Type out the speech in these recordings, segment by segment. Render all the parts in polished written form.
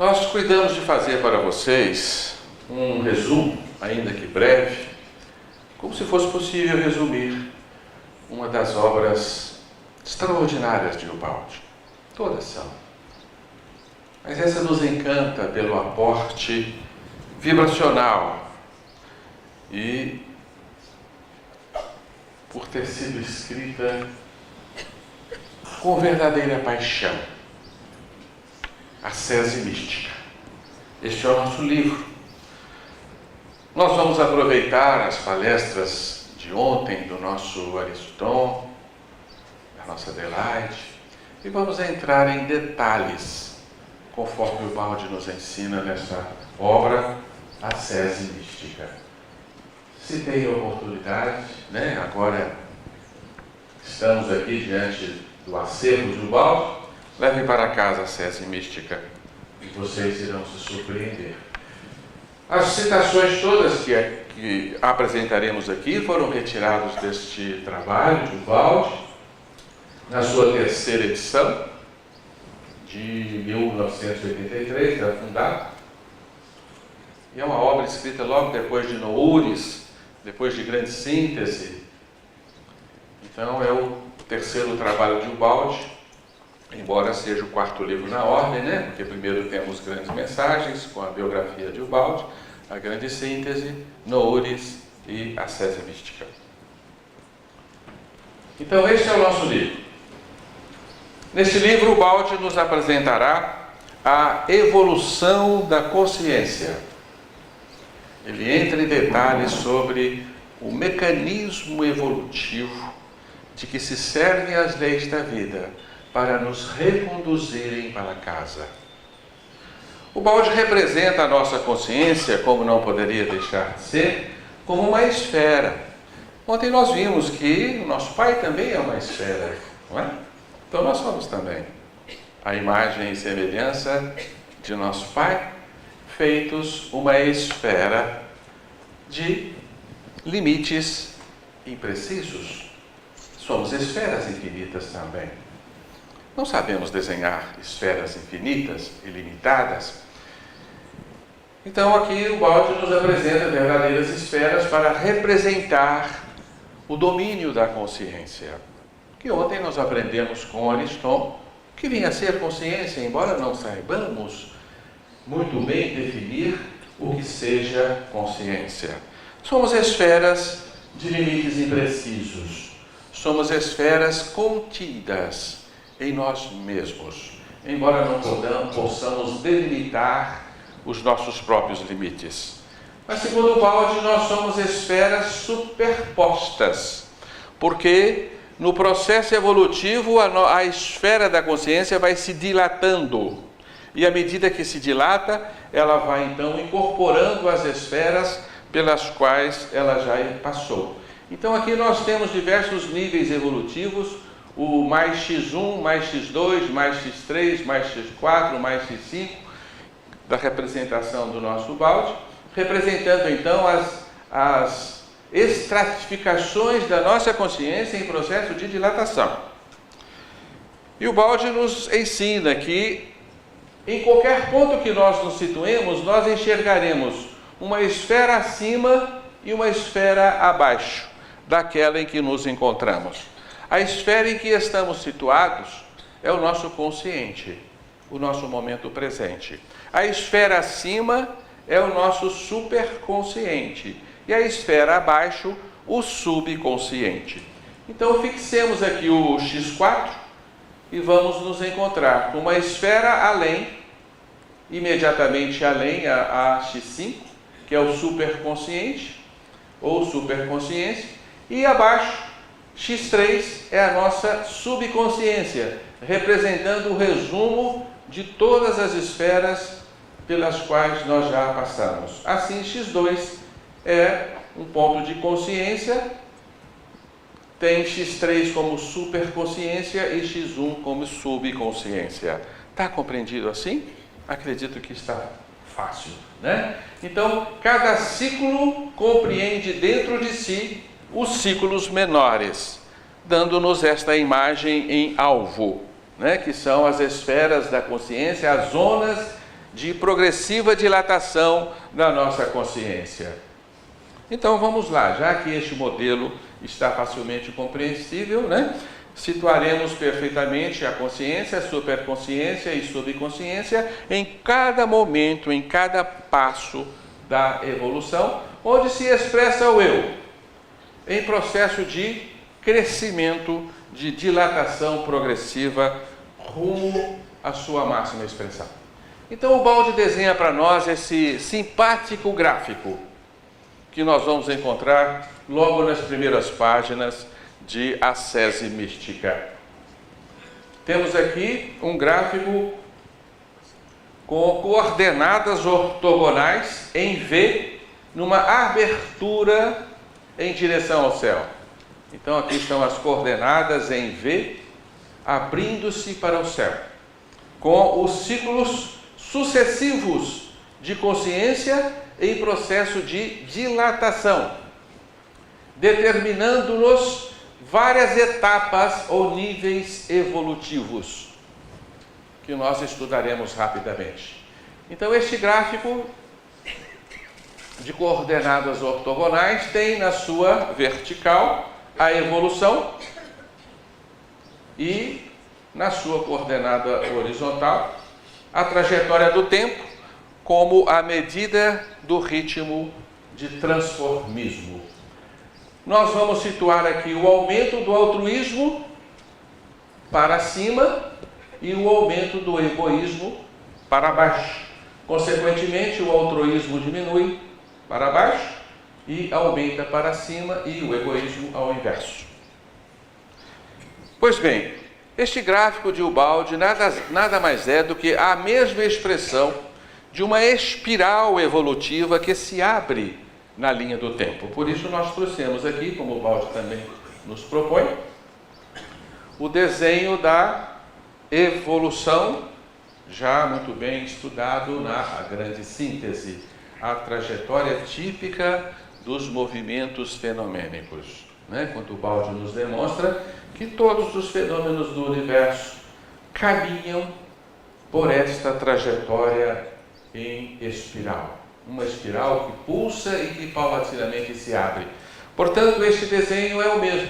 Nós cuidamos de fazer para vocês um resumo, ainda que breve, como se fosse possível resumir uma das obras extraordinárias de Ubaldi. Todas são. Mas essa nos encanta pelo aporte vibracional e por ter sido escrita com verdadeira paixão. Ascese Mística. Este é o nosso livro. Nós vamos aproveitar as palestras de ontem do nosso Ariston, da nossa Adelaide, e vamos entrar em detalhes, conforme o Ubaldi nos ensina nesta obra, Ascese Mística. Se tem oportunidade, agora estamos aqui diante do acervo de Ubaldi, levem para casa a Ascese Mística e vocês irão se surpreender. As citações todas que apresentaremos aqui foram retiradas deste trabalho de Ubaldi, na sua terceira edição, de 1983, da Fundata. E é uma obra escrita logo depois de Noures, depois de Grande Síntese. Então é o terceiro trabalho de Ubaldi, embora seja o quarto livro na ordem, porque primeiro temos Grandes Mensagens, com a biografia de Ubaldi, a Grande Síntese, Noures e Ascese Mística. Então este é o nosso livro. Neste livro, Ubaldi nos apresentará a evolução da consciência. Ele entra em detalhes sobre o mecanismo evolutivo de que se servem as leis da vida para nos reconduzirem para casa. Ubaldi representa a nossa consciência, como não poderia deixar de ser, como uma esfera. Ontem nós vimos que o nosso Pai também é uma esfera, não é? Então nós somos também a imagem e semelhança de nosso Pai, feitos uma esfera de limites imprecisos. Somos esferas infinitas também. Não sabemos desenhar esferas infinitas, ilimitadas. Então aqui o Ubaldi nos apresenta verdadeiras esferas para representar o domínio da consciência. Que ontem nós aprendemos com Ariston, que vinha a ser consciência, embora não saibamos muito bem definir o que seja consciência. Somos esferas de limites imprecisos. Somos esferas contidas em nós mesmos, embora não possamos delimitar os nossos próprios limites. Mas segundo Ubaldi, nós somos esferas superpostas, porque no processo evolutivo a esfera da consciência vai se dilatando, e à medida que se dilata, ela vai então incorporando as esferas pelas quais ela já passou. Então aqui nós temos diversos níveis evolutivos, o mais x1, mais x2, mais x3, mais x4, mais x5, da representação do nosso Ubaldi, representando então as estratificações da nossa consciência em processo de dilatação. E o Ubaldi nos ensina que em qualquer ponto que nós nos situemos, nós enxergaremos uma esfera acima e uma esfera abaixo daquela em que nos encontramos. A esfera em que estamos situados é o nosso consciente, o nosso momento presente. A esfera acima é o nosso superconsciente e a esfera abaixo, o subconsciente. Então fixemos aqui o x4 e vamos nos encontrar com uma esfera além, imediatamente além a x5, que é o superconsciente ou superconsciência, e abaixo x3 é a nossa subconsciência, representando o resumo de todas as esferas pelas quais nós já passamos. Assim, x2 é um ponto de consciência, tem x3 como superconsciência e x1 como subconsciência. Está compreendido assim? Acredito que está fácil, Então, cada ciclo compreende dentro de si os ciclos menores, dando-nos esta imagem em alvo, que são as esferas da consciência, as zonas de progressiva dilatação da nossa consciência. Então vamos lá, já que este modelo está facilmente compreensível, né? Situaremos perfeitamente a consciência, a superconsciência e subconsciência em cada momento, em cada passo da evolução, onde se expressa o eu, em processo de crescimento, de dilatação progressiva rumo à sua máxima expressão. Então o Baldi desenha para nós esse simpático gráfico que nós vamos encontrar logo nas primeiras páginas de Ascese Mística. Temos aqui um gráfico com coordenadas ortogonais em V, numa abertura em direção ao céu. Então aqui estão as coordenadas em V, abrindo-se para o céu, com os ciclos sucessivos de consciência em processo de dilatação, determinando-nos várias etapas ou níveis evolutivos, que nós estudaremos rapidamente. Então, este gráfico de coordenadas ortogonais tem na sua vertical a evolução e na sua coordenada horizontal a trajetória do tempo como a medida do ritmo de transformismo. Nós vamos situar aqui o aumento do altruísmo para cima e o aumento do egoísmo para baixo. Consequentemente, o altruísmo diminui para baixo e aumenta para cima, e o egoísmo ao inverso. Pois bem, este gráfico de Ubaldi nada mais é do que a mesma expressão de uma espiral evolutiva que se abre na linha do tempo. Por isso nós trouxemos aqui, como o Ubaldi também nos propõe, o desenho da evolução, já muito bem estudado na grande síntese, a trajetória típica dos movimentos fenomênicos, né? Quando o Ubaldi nos demonstra que todos os fenômenos do universo caminham por esta trajetória em espiral. Uma espiral que pulsa e que paulatinamente se abre. Portanto, este desenho é o mesmo,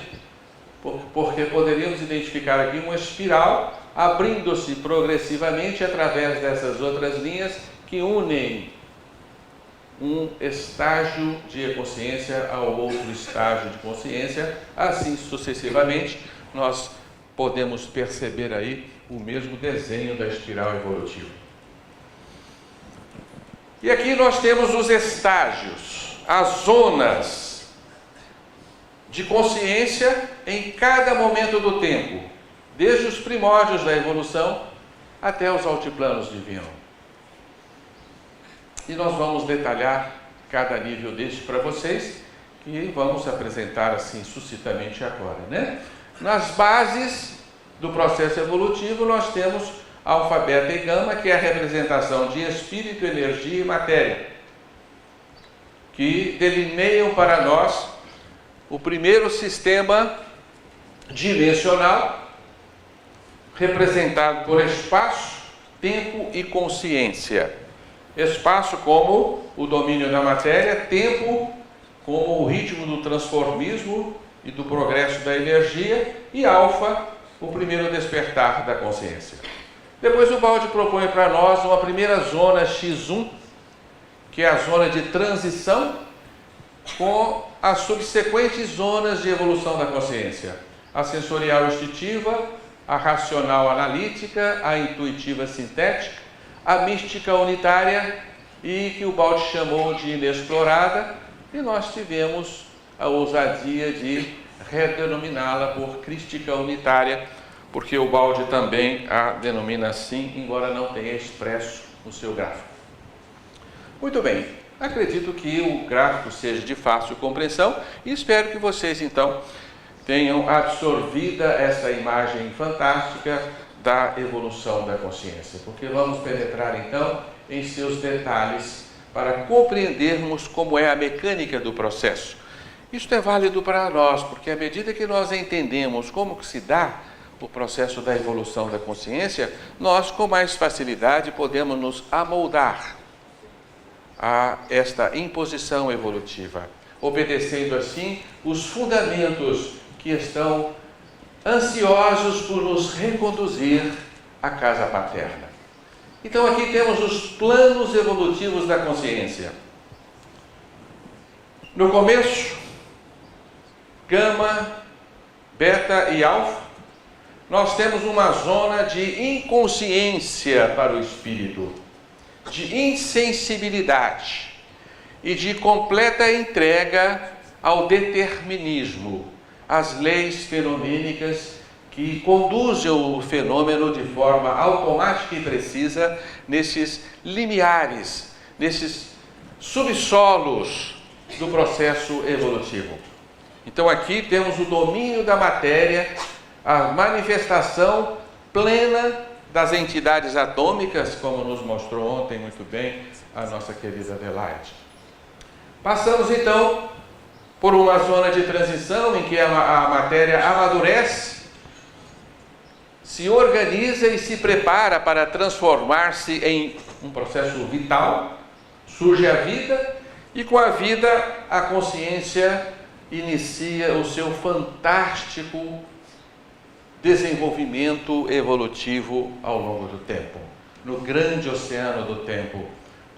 porque poderíamos identificar aqui uma espiral abrindo-se progressivamente através dessas outras linhas que unem um estágio de consciência ao outro estágio de consciência, assim sucessivamente. Nós podemos perceber aí o mesmo desenho da espiral evolutiva. E aqui nós temos os estágios, as zonas de consciência em cada momento do tempo, desde os primórdios da evolução até os altiplanos divinos. E nós vamos detalhar cada nível deste para vocês, que vamos apresentar assim sucintamente agora, né? Nas bases do processo evolutivo nós temos alfa, beta e gama, que é a representação de espírito, energia e matéria, que delineiam para nós o primeiro sistema dimensional, representado por espaço, tempo e consciência. Espaço como o domínio da matéria, tempo como o ritmo do transformismo e do progresso da energia, e alfa, o primeiro despertar da consciência. Depois o Baldi propõe para nós uma primeira zona X1, que é a zona de transição, com as subsequentes zonas de evolução da consciência: a sensorial instintiva, a racional analítica, a intuitiva sintética, a mística unitária, e que o Baldi chamou de inexplorada, e nós tivemos a ousadia de redenominá-la por crística unitária, porque o Baldi também a denomina assim, embora não tenha expresso no seu gráfico. Muito bem, acredito que o gráfico seja de fácil compreensão e espero que vocês então tenham absorvida essa imagem fantástica da evolução da consciência, porque vamos penetrar então em seus detalhes para compreendermos como é a mecânica do processo. Isto é válido para nós, porque à medida que nós entendemos como que se dá o processo da evolução da consciência, nós com mais facilidade podemos nos amoldar a esta imposição evolutiva, obedecendo assim os fundamentos que estão ansiosos por nos reconduzir à casa paterna. Então aqui temos os planos evolutivos da consciência. No começo, gama, beta e alfa, nós temos uma zona de inconsciência para o espírito, de insensibilidade e de completa entrega ao determinismo, às leis fenomênicas que conduzem o fenômeno de forma automática e precisa nesses limiares, nesses subsolos do processo evolutivo. Então aqui temos o domínio da matéria, a manifestação plena das entidades atômicas, como nos mostrou ontem muito bem a nossa querida Adelaide. Passamos então por uma zona de transição em que a matéria amadurece, se organiza e se prepara para transformar-se em um processo vital, surge a vida, e com a vida a consciência inicia o seu fantástico desenvolvimento evolutivo ao longo do tempo, no grande oceano do tempo,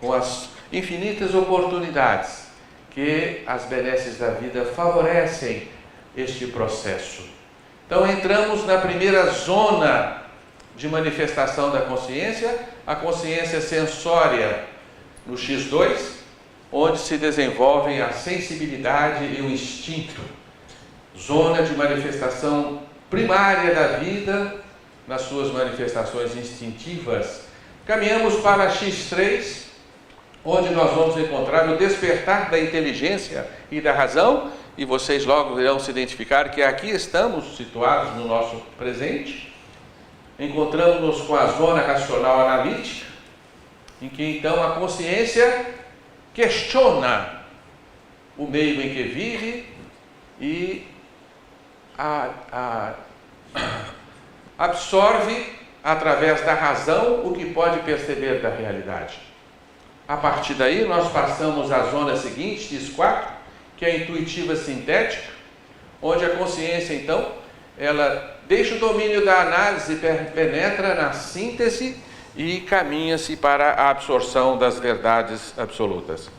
com as infinitas oportunidades que as benesses da vida favorecem este processo. Então entramos na primeira zona de manifestação da consciência, a consciência sensória no X2, onde se desenvolvem a sensibilidade e o instinto, zona de manifestação primária da vida, nas suas manifestações instintivas. Caminhamos para X3, onde nós vamos encontrar o despertar da inteligência e da razão, e vocês logo irão se identificar que aqui estamos situados no nosso presente. Encontramos-nos com a zona racional analítica, em que então a consciência questiona o meio em que vive e absorve através da razão o que pode perceber da realidade. A partir daí nós passamos à zona seguinte, X4, que é a intuitiva sintética, onde a consciência então, ela deixa o domínio da análise, penetra na síntese e caminha-se para a absorção das verdades absolutas.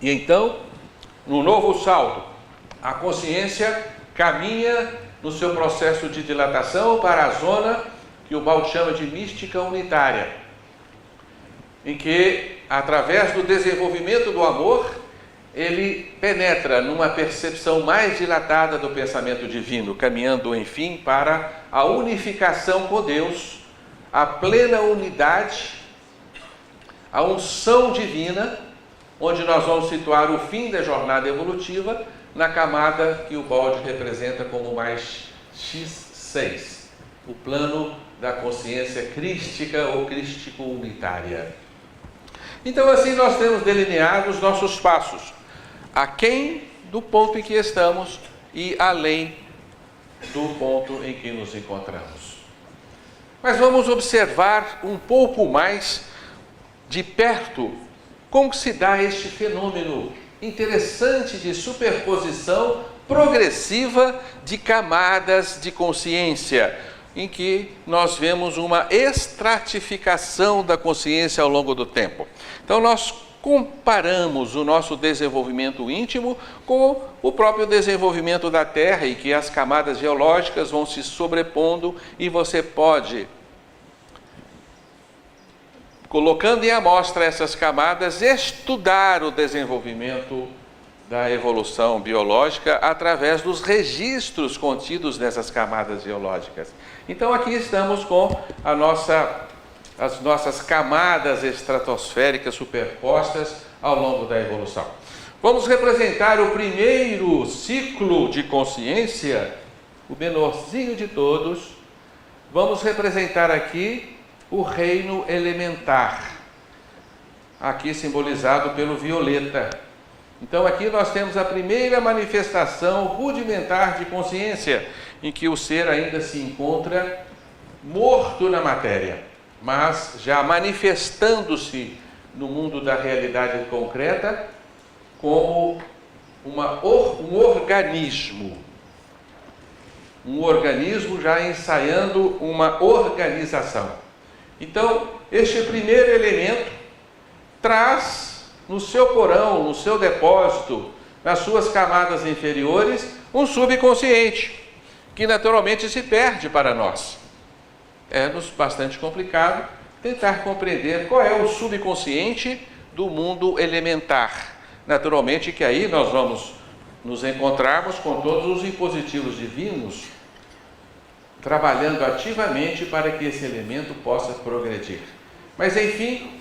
E então, no novo salto, a consciência caminha no seu processo de dilatação para a zona que o Balde chama de mística unitária, em que, através do desenvolvimento do amor, ele penetra numa percepção mais dilatada do pensamento divino, caminhando, enfim, para a unificação com Deus, a plena unidade, a unção divina, onde nós vamos situar o fim da jornada evolutiva na camada que o Balde representa como mais X6, o plano da consciência crística ou crístico-unitária. Então, assim, nós temos delineado os nossos passos, aquém do ponto em que estamos e além do ponto em que nos encontramos. Mas vamos observar um pouco mais de perto como se dá este fenômeno interessante de superposição progressiva de camadas de consciência, em que nós vemos uma estratificação da consciência ao longo do tempo. Então nós comparamos o nosso desenvolvimento íntimo com o próprio desenvolvimento da Terra, e que as camadas geológicas vão se sobrepondo e você pode, colocando em amostra essas camadas, estudar o desenvolvimento da evolução biológica através dos registros contidos nessas camadas geológicas. Então aqui estamos com as nossas camadas estratosféricas superpostas ao longo da evolução. Vamos representar o primeiro ciclo de consciência, o menorzinho de todos. Vamos representar aqui o reino elementar, aqui simbolizado pelo violeta, Então aqui nós temos a primeira manifestação rudimentar de consciência, em que o ser ainda se encontra morto na matéria, mas já manifestando-se no mundo da realidade concreta como um organismo já ensaiando uma organização. Então, este primeiro elemento traz no seu porão, no seu depósito, nas suas camadas inferiores, um subconsciente, que naturalmente se perde para nós. É-nos bastante complicado tentar compreender qual é o subconsciente do mundo elementar. Naturalmente que aí nós vamos nos encontrarmos com todos os impositivos divinos, trabalhando ativamente para que esse elemento possa progredir. Mas enfim,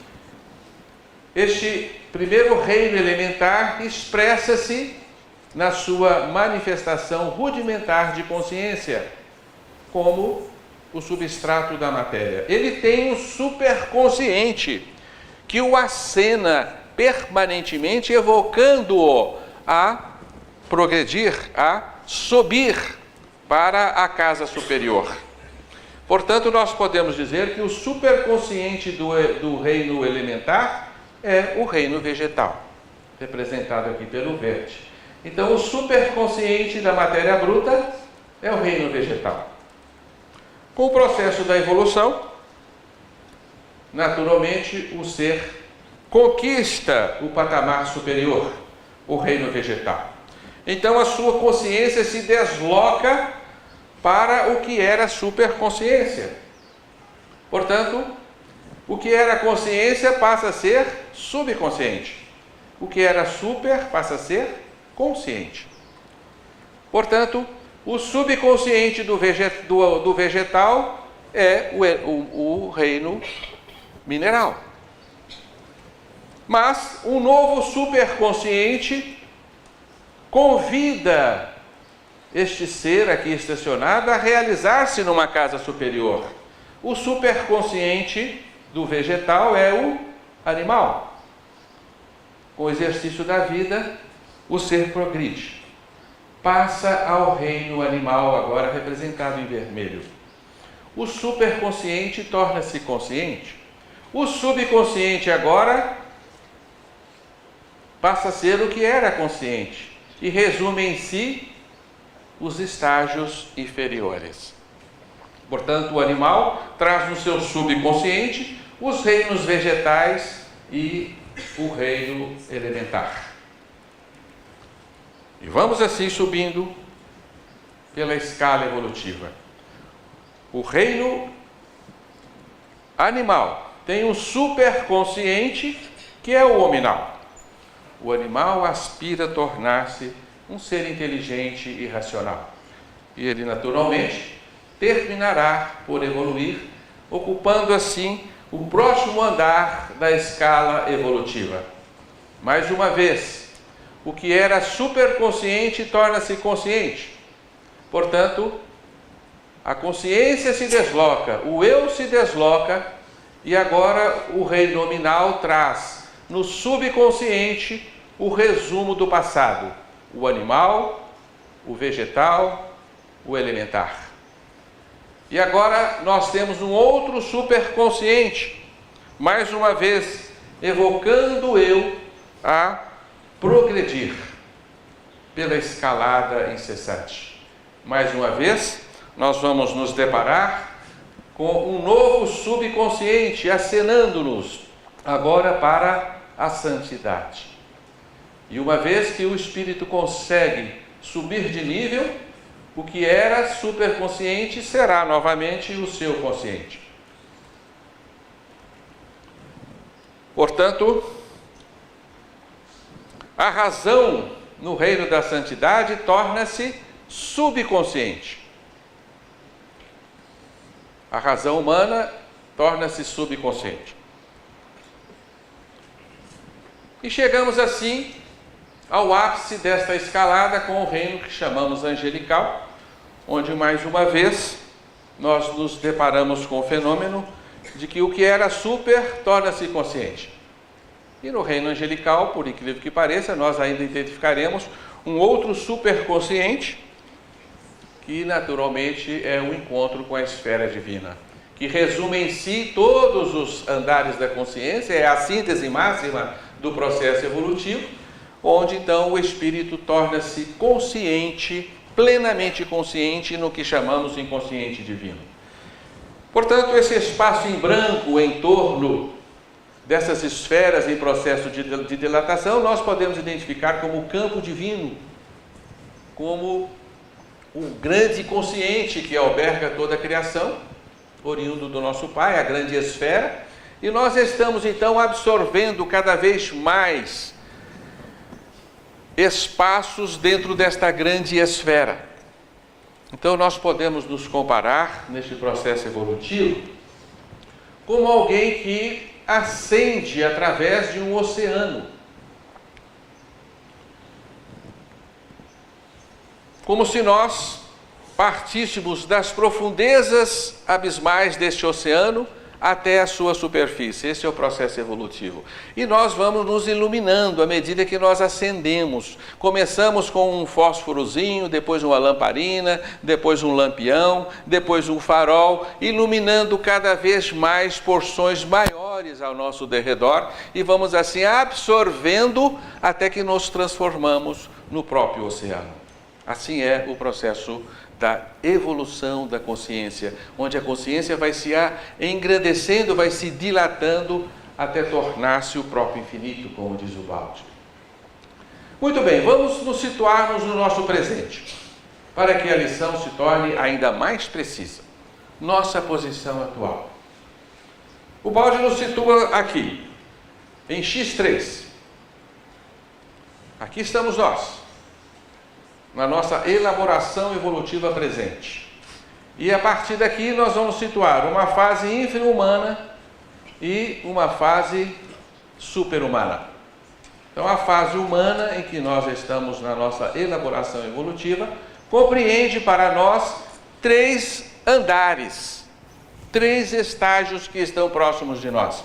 este primeiro reino elementar expressa-se na sua manifestação rudimentar de consciência, como o substrato da matéria. Ele tem um superconsciente que o acena permanentemente, evocando-o a progredir, a subir para a casa superior. Portanto, nós podemos dizer que o superconsciente do reino elementar é o reino vegetal, representado aqui pelo verde. Então, o superconsciente da matéria bruta é o reino vegetal. Com o processo da evolução, naturalmente, o ser conquista o patamar superior, o reino vegetal. Então, a sua consciência se desloca para o que era superconsciência. Portanto, o que era consciência passa a ser subconsciente. O que era super passa a ser consciente. Portanto, o subconsciente do vegetal é o reino mineral. Mas um novo superconsciente convida este ser aqui estacionado a realizar-se numa casa superior. O superconsciente do vegetal é o animal. Com o exercício da vida, o ser progride. Passa ao reino animal, agora representado em vermelho. O superconsciente torna-se consciente. O subconsciente agora passa a ser o que era consciente e resume em si os estágios inferiores. Portanto, o animal traz no seu subconsciente os reinos vegetais e o reino elementar. E vamos assim subindo pela escala evolutiva. O reino animal tem um superconsciente que é o hominal. O animal aspira a tornar-se um ser inteligente e racional. E ele naturalmente terminará por evoluir, ocupando assim o próximo andar da escala evolutiva. Mais uma vez, o que era superconsciente torna-se consciente. Portanto, a consciência se desloca, o eu se desloca, e agora o reino nominal traz no subconsciente o resumo do passado: o animal, o vegetal, o elementar. E agora nós temos um outro superconsciente, mais uma vez evocando o eu a progredir pela escalada incessante. Mais uma vez, nós vamos nos deparar com um novo subconsciente acenando-nos agora para a santidade. E uma vez que o espírito consegue subir de nível, o que era superconsciente será novamente o seu consciente. Portanto, a razão no reino da santidade torna-se subconsciente. A razão humana torna-se subconsciente. E chegamos assim ao ápice desta escalada com o reino que chamamos angelical, onde mais uma vez nós nos deparamos com o fenômeno de que o que era super torna-se consciente. E no reino angelical, por incrível que pareça, nós ainda identificaremos um outro superconsciente, que naturalmente é um encontro com a esfera divina, que resume em si todos os andares da consciência, é a síntese máxima do processo evolutivo, onde então o espírito torna-se consciente, plenamente consciente no que chamamos de inconsciente divino. Portanto, esse espaço em branco em torno dessas esferas em processo de dilatação, nós podemos identificar como o campo divino, como o grande consciente que alberga toda a criação, oriundo do nosso Pai, a grande esfera, e nós estamos então absorvendo cada vez mais espaços dentro desta grande esfera. Então nós podemos nos comparar neste processo evolutivo como alguém que ascende através de um oceano. Como se nós partíssemos das profundezas abismais deste oceano até a sua superfície. Esse é o processo evolutivo. E nós vamos nos iluminando à medida que nós ascendemos. Começamos com um fósforozinho, depois uma lamparina, depois um lampião, depois um farol, iluminando cada vez mais porções maiores ao nosso derredor e vamos assim absorvendo até que nos transformamos no próprio oceano. Assim é o processo da evolução da consciência, onde a consciência vai se engrandecendo, vai se dilatando até tornar-se o próprio infinito, como diz o Baldi. Muito bem, vamos nos situarmos no nosso presente, para que a lição se torne ainda mais precisa. Nossa posição atual. O Baldi nos situa aqui, em X3. Aqui estamos nós, na nossa elaboração evolutiva presente. E a partir daqui nós vamos situar uma fase infra-humana e uma fase super-humana. Então a fase humana em que nós estamos na nossa elaboração evolutiva compreende para nós 3 andares, 3 estágios que estão próximos de nós.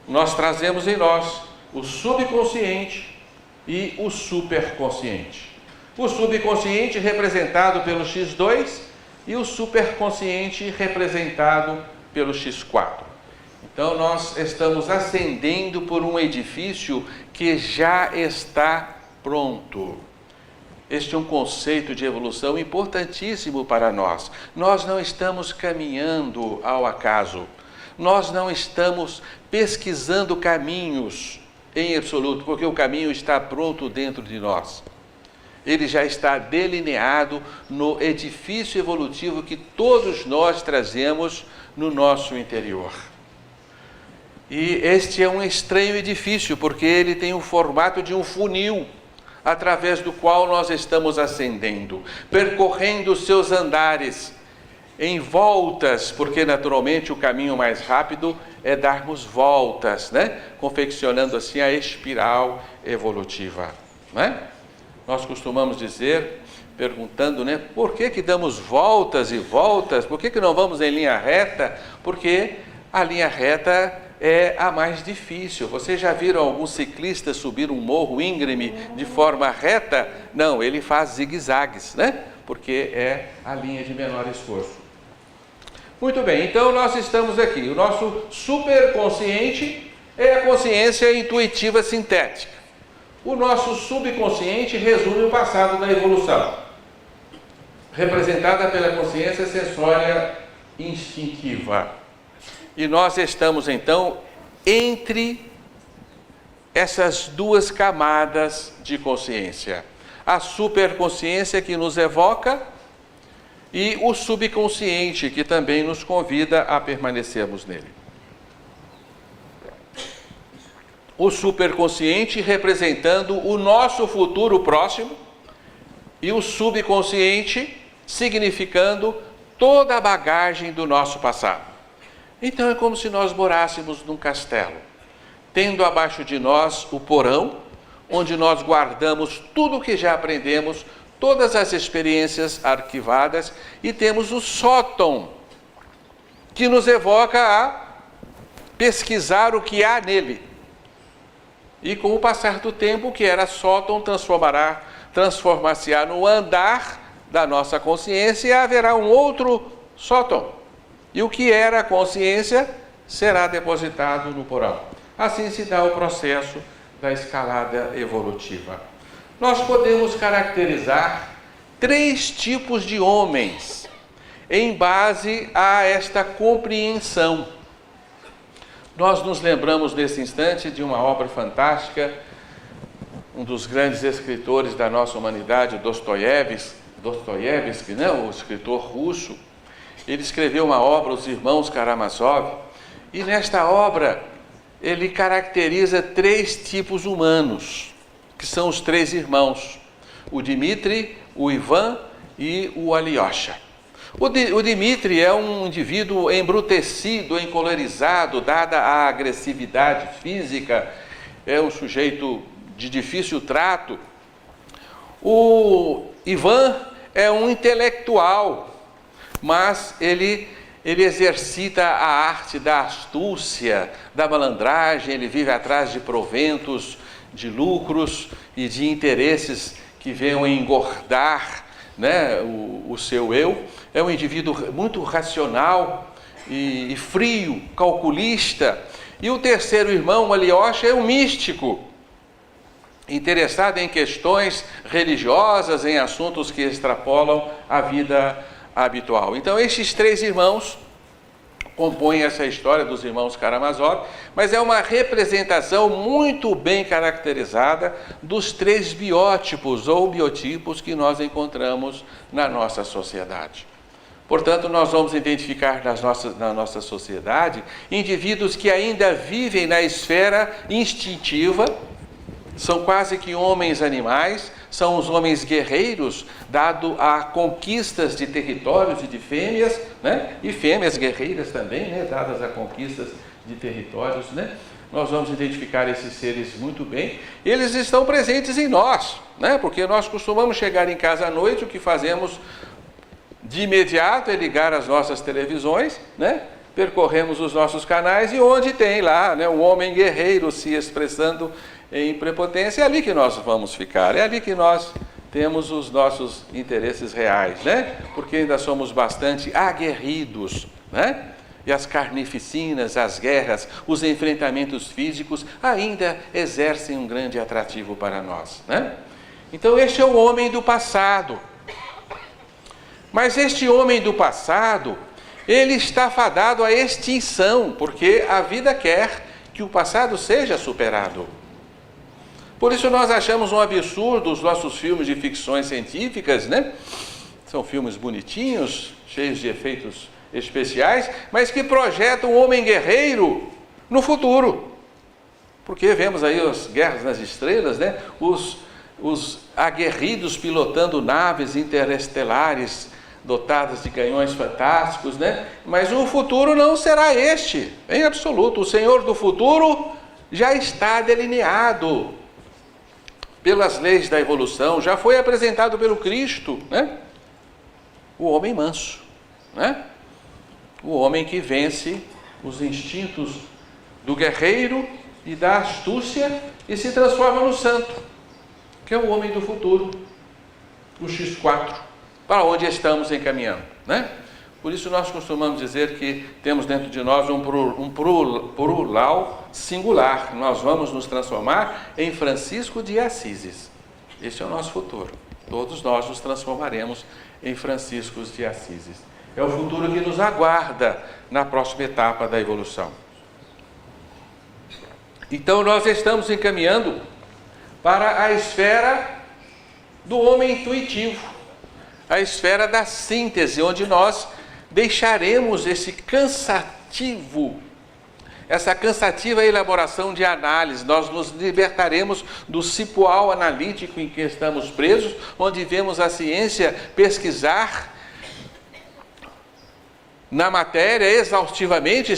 Nós trazemos em nós o subconsciente e o superconsciente. O subconsciente representado pelo X2 e o superconsciente representado pelo X4. Então nós estamos ascendendo por um edifício que já está pronto. Este é um conceito de evolução importantíssimo para nós. Nós não estamos caminhando ao acaso. Nós não estamos pesquisando caminhos em absoluto, porque o caminho está pronto dentro de nós. Ele já está delineado no edifício evolutivo que todos nós trazemos no nosso interior. E este é um estranho edifício, porque ele tem o formato de um funil, através do qual nós estamos ascendendo, percorrendo os seus andares, em voltas, porque naturalmente o caminho mais rápido é darmos voltas, né? Confeccionando assim a espiral evolutiva, né? Nós costumamos dizer, perguntando, né, por que damos voltas e voltas, por que não vamos em linha reta? Porque a linha reta é a mais difícil. Vocês já viram algum ciclista subir um morro íngreme de forma reta? Não, ele faz zigue-zagues, né? Porque é a linha de menor esforço. Muito bem, então nós estamos aqui. O nosso superconsciente é a consciência intuitiva sintética. O nosso subconsciente resume o passado da evolução, representada pela consciência sensória instintiva. E nós estamos então entre essas 2 camadas de consciência. A superconsciência que nos evoca e o subconsciente que também nos convida a permanecermos nele. O superconsciente representando o nosso futuro próximo e o subconsciente significando toda a bagagem do nosso passado. Então é como se nós morássemos num castelo, tendo abaixo de nós o porão, onde nós guardamos tudo o que já aprendemos, todas as experiências arquivadas, e temos o sótão, que nos evoca a pesquisar o que há nele. E com o passar do tempo, o que era sóton transformar-se-á no andar da nossa consciência e haverá um outro sóton. E o que era a consciência será depositado no porão. Assim se dá o processo da escalada evolutiva. Nós podemos caracterizar 3 tipos de homens em base a esta compreensão. Nós nos lembramos nesse instante de uma obra fantástica, um dos grandes escritores da nossa humanidade, Dostoiévski, o escritor russo. Ele escreveu uma obra, Os Irmãos Karamazov, e nesta obra ele caracteriza 3 tipos humanos, que são os 3 irmãos, o Dmitri, o Ivan e o Alyosha. O Dmitri é um indivíduo embrutecido, encolorizado, dada a agressividade física, é um sujeito de difícil trato. O Ivan é um intelectual, mas ele exercita a arte da astúcia, da malandragem, ele vive atrás de proventos, de lucros e de interesses que venham engordar, né, o seu eu. É um indivíduo muito racional e frio, calculista. E o terceiro irmão, Alyosha, é um místico, interessado em questões religiosas, em assuntos que extrapolam a vida habitual. Então, estes 3 irmãos compõem essa história dos irmãos Karamazov, mas é uma representação muito bem caracterizada dos 3 biótipos ou biotipos que nós encontramos na nossa sociedade. Portanto, nós vamos identificar na nossa sociedade indivíduos que ainda vivem na esfera instintiva, são quase que homens animais, são os homens guerreiros, dado a conquistas de territórios e de fêmeas, né? E fêmeas guerreiras também, né? Dadas a conquistas de territórios, né? Nós vamos identificar esses seres muito bem. Eles estão presentes em nós, né? Porque nós costumamos chegar em casa à noite, o que fazemos de imediato é ligar as nossas televisões, né? Percorremos os nossos canais e onde tem lá, né, um homem guerreiro se expressando em prepotência, é ali que nós vamos ficar, é ali que nós temos os nossos interesses reais, né? Porque ainda somos bastante aguerridos, né? E as carnificinas, as guerras, os enfrentamentos físicos ainda exercem um grande atrativo para nós, né? Então este é o homem do passado. Mas este homem do passado, ele está fadado à extinção, porque a vida quer que o passado seja superado. Por isso nós achamos um absurdo os nossos filmes de ficções científicas, né? São filmes bonitinhos, cheios de efeitos especiais, mas que projetam o homem guerreiro no futuro. Porque vemos aí as guerras nas estrelas, né? Os aguerridos pilotando naves interestelares dotadas de canhões fantásticos, né? Mas o futuro não será este, em absoluto. O Senhor do futuro já está delineado pelas leis da evolução, já foi apresentado pelo Cristo, né? O homem manso, né? O homem que vence os instintos do guerreiro e da astúcia e se transforma no santo, que é o homem do futuro, o X4, para onde estamos encaminhando, né? Por isso nós costumamos dizer que temos dentro de nós um plural singular. Nós vamos nos transformar em Francisco de Assis. Este é o nosso futuro. Todos nós nos transformaremos em Franciscos de Assis. É o futuro que nos aguarda na próxima etapa da evolução. Então nós estamos encaminhando para a esfera do homem intuitivo, a esfera da síntese, onde nós deixaremos essa cansativa elaboração de análise. Nós nos libertaremos do cipoal analítico em que estamos presos, onde vemos a ciência pesquisar na matéria exaustivamente,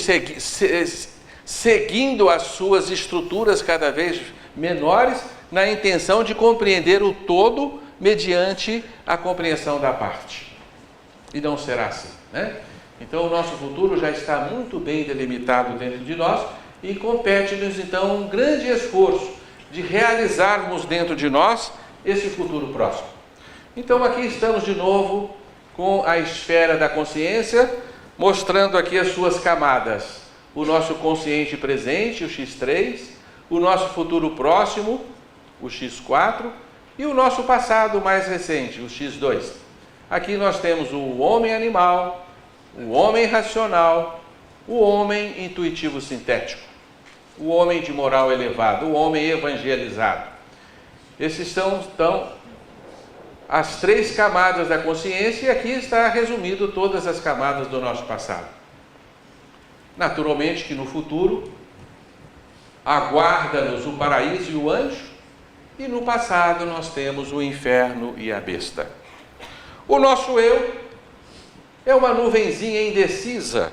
seguindo as suas estruturas cada vez menores, na intenção de compreender o todo mediante a compreensão da parte. E não será assim, né? Então o nosso futuro já está muito bem delimitado dentro de nós e compete-nos então um grande esforço de realizarmos dentro de nós esse futuro próximo. Então aqui estamos de novo com a esfera da consciência, mostrando aqui as suas camadas. O nosso consciente presente, o X3, o nosso futuro próximo, o X4, e o nosso passado mais recente, o X2. Aqui nós temos o homem animal, o homem racional, o homem intuitivo sintético, o homem de moral elevado, o homem evangelizado. Esses são, então, as 3 camadas da consciência, e aqui está resumido todas as camadas do nosso passado. Naturalmente que no futuro aguarda-nos o paraíso e o anjo, e no passado nós temos o inferno e a besta. O nosso eu é uma nuvenzinha indecisa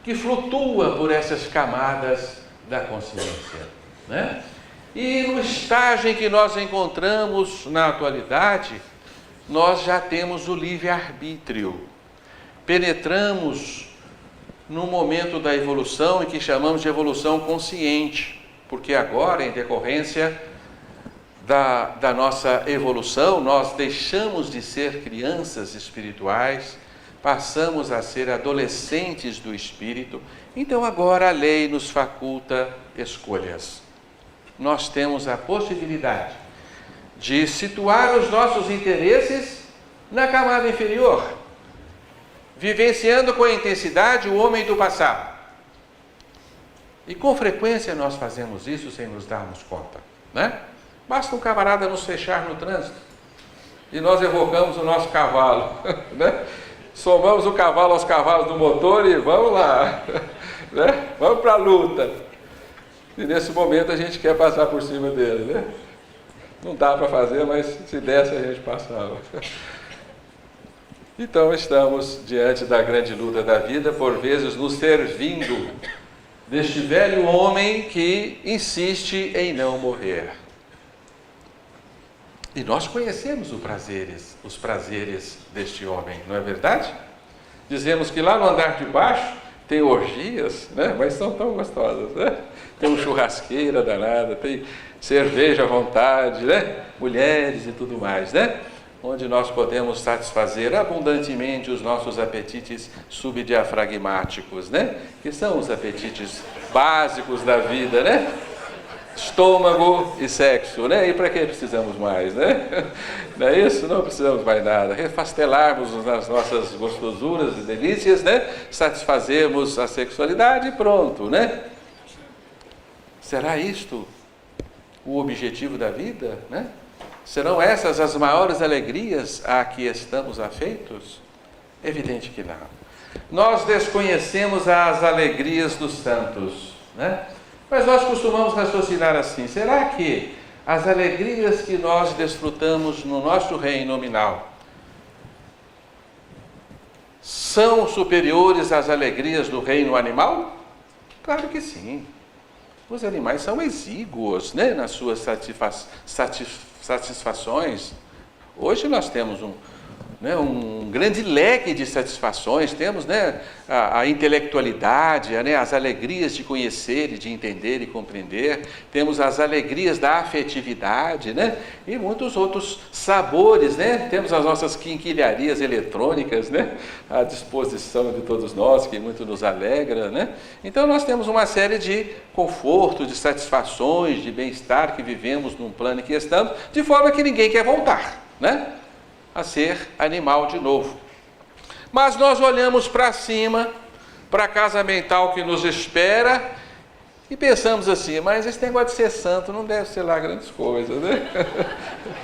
que flutua por essas camadas da consciência, né? E no estágio em que nós encontramos na atualidade, nós já temos o livre-arbítrio. Penetramos no momento da evolução em que chamamos de evolução consciente, porque agora, em decorrência da nossa evolução, nós deixamos de ser crianças espirituais, passamos a ser adolescentes do espírito. Então agora a lei nos faculta escolhas. Nós temos a possibilidade de situar os nossos interesses na camada inferior, vivenciando com a intensidade o homem do passado. E com frequência nós fazemos isso sem nos darmos conta, né? Basta um camarada nos fechar no trânsito e nós evocamos o nosso cavalo, né? Somamos o cavalo aos cavalos do motor e vamos lá, né? Vamos para a luta. E nesse momento a gente quer passar por cima dele, né? Não dá para fazer, mas se desse a gente passava. Então estamos diante da grande luta da vida, por vezes nos servindo deste velho homem que insiste em não morrer. E nós conhecemos os prazeres deste homem, não é verdade? Dizemos que lá no andar de baixo tem orgias, né? Mas são tão gostosas, né? Tem uma churrasqueira danada, tem cerveja à vontade, né? Mulheres e tudo mais, né? Onde nós podemos satisfazer abundantemente os nossos apetites subdiafragmáticos, né? Que são os apetites básicos da vida, né? Estômago e sexo, né? E para que precisamos mais, né? Não é isso? Não precisamos mais nada. Refastelarmos nas nossas gostosuras e delícias, né? Satisfazermos a sexualidade e pronto, né? Será isto o objetivo da vida, né? Serão essas as maiores alegrias a que estamos afeitos? Evidente que não. Nós desconhecemos as alegrias dos santos, né? Mas nós costumamos raciocinar assim: será que as alegrias que nós desfrutamos no nosso reino nominal são superiores às alegrias do reino animal? Claro que sim. Os animais são exíguos, né, nas suas satisfações. Hoje nós temos um grande leque de satisfações, temos, né, a intelectualidade, né, as alegrias de conhecer e de entender e compreender, temos as alegrias da afetividade, né, e muitos outros sabores, né, temos as nossas quinquilharias eletrônicas, né, à disposição de todos nós, que muito nos alegra, né. Então nós temos uma série de confortos, de satisfações, de bem-estar que vivemos num plano em que estamos, de forma que ninguém quer voltar, né, a ser animal de novo. Mas nós olhamos para cima, para a casa mental que nos espera, e pensamos assim: mas esse negócio de ser santo não deve ser lá grandes coisas, né?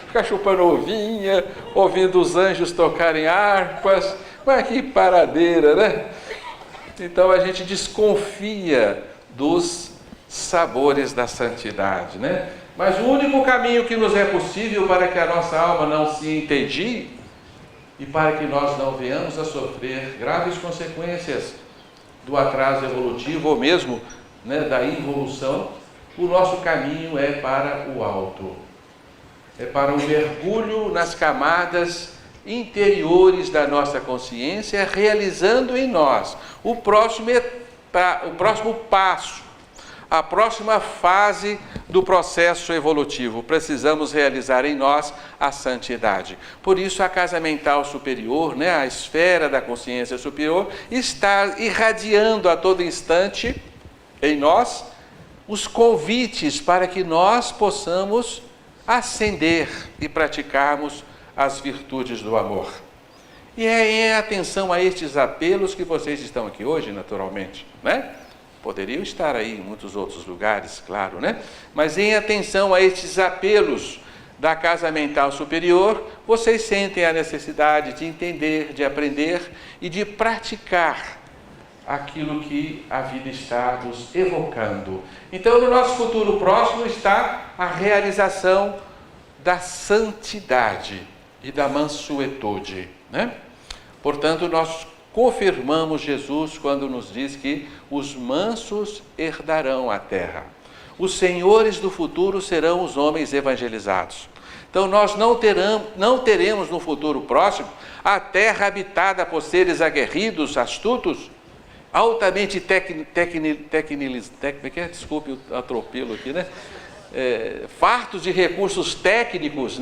Ficar chupando ovinha, ouvindo os anjos tocarem harpas, mas que paradeira, né? Então a gente desconfia dos sabores da santidade, né? Mas o único caminho que nos é possível para que a nossa alma não se entedie e para que nós não venhamos a sofrer graves consequências do atraso evolutivo ou mesmo, né, da involução, o nosso caminho é para o alto. É para um mergulho nas camadas interiores da nossa consciência, realizando em nós o próximo passo, a próxima fase do processo evolutivo. Precisamos realizar em nós a santidade. Por isso, a casa mental superior, a esfera da consciência superior, está irradiando a todo instante em nós os convites para que nós possamos ascender e praticarmos as virtudes do amor. E é em atenção a estes apelos que vocês estão aqui hoje, naturalmente, Poderiam estar aí em muitos outros lugares, claro, Mas em atenção a estes apelos da casa mental superior, vocês sentem a necessidade de entender, de aprender e de praticar aquilo que a vida está nos evocando. Então, no nosso futuro próximo está a realização da santidade e da mansuetude, Portanto, nós confirmamos Jesus quando nos diz que os mansos herdarão a terra. Os senhores do futuro serão os homens evangelizados. Então, nós não teremos no futuro próximo a terra habitada por seres aguerridos, astutos, altamente desculpe o atropelo aqui, fartos de recursos técnicos,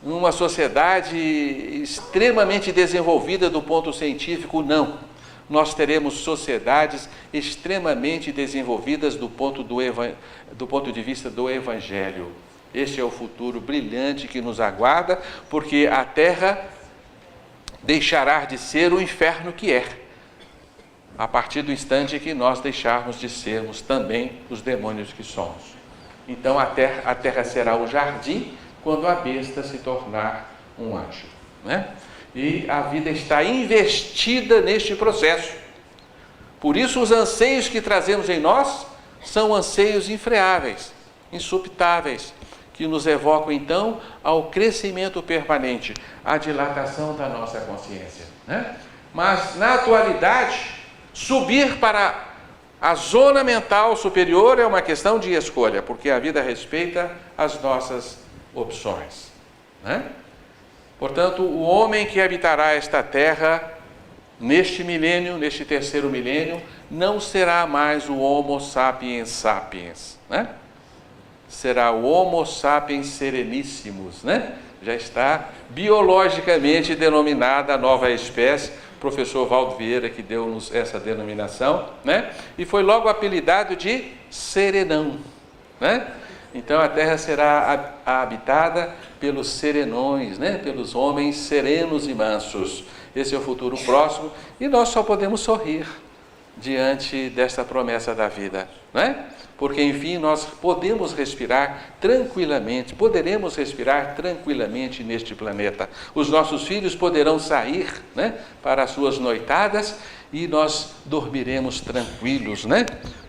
Numa sociedade extremamente desenvolvida do ponto científico, não. Nós teremos sociedades extremamente desenvolvidas do ponto de vista do Evangelho. Este é o futuro brilhante que nos aguarda, porque a Terra deixará de ser o inferno que é, a partir do instante que nós deixarmos de sermos também os demônios que somos. Então a terra será o jardim quando a besta se tornar um anjo, E a vida está investida neste processo. Por isso os anseios que trazemos em nós são anseios infreáveis, insuptáveis, que nos evocam então ao crescimento permanente, à dilatação da nossa consciência, Mas na atualidade, subir para a zona mental superior é uma questão de escolha, porque a vida respeita as nossas opções, Portanto, o homem que habitará esta terra neste milênio, neste terceiro milênio, não será mais o Homo sapiens sapiens, Será o Homo sapiens sereníssimos, Já está biologicamente denominada a nova espécie, o professor Valdo Vieira que deu-nos essa denominação, E foi logo apelidado de serenão, Então a terra será habitada pelos serenões, pelos homens serenos e mansos. Esse é o futuro próximo e nós só podemos sorrir diante desta promessa da vida, Porque enfim nós poderemos respirar tranquilamente neste planeta. Os nossos filhos poderão sair, para as suas noitadas e nós dormiremos tranquilos,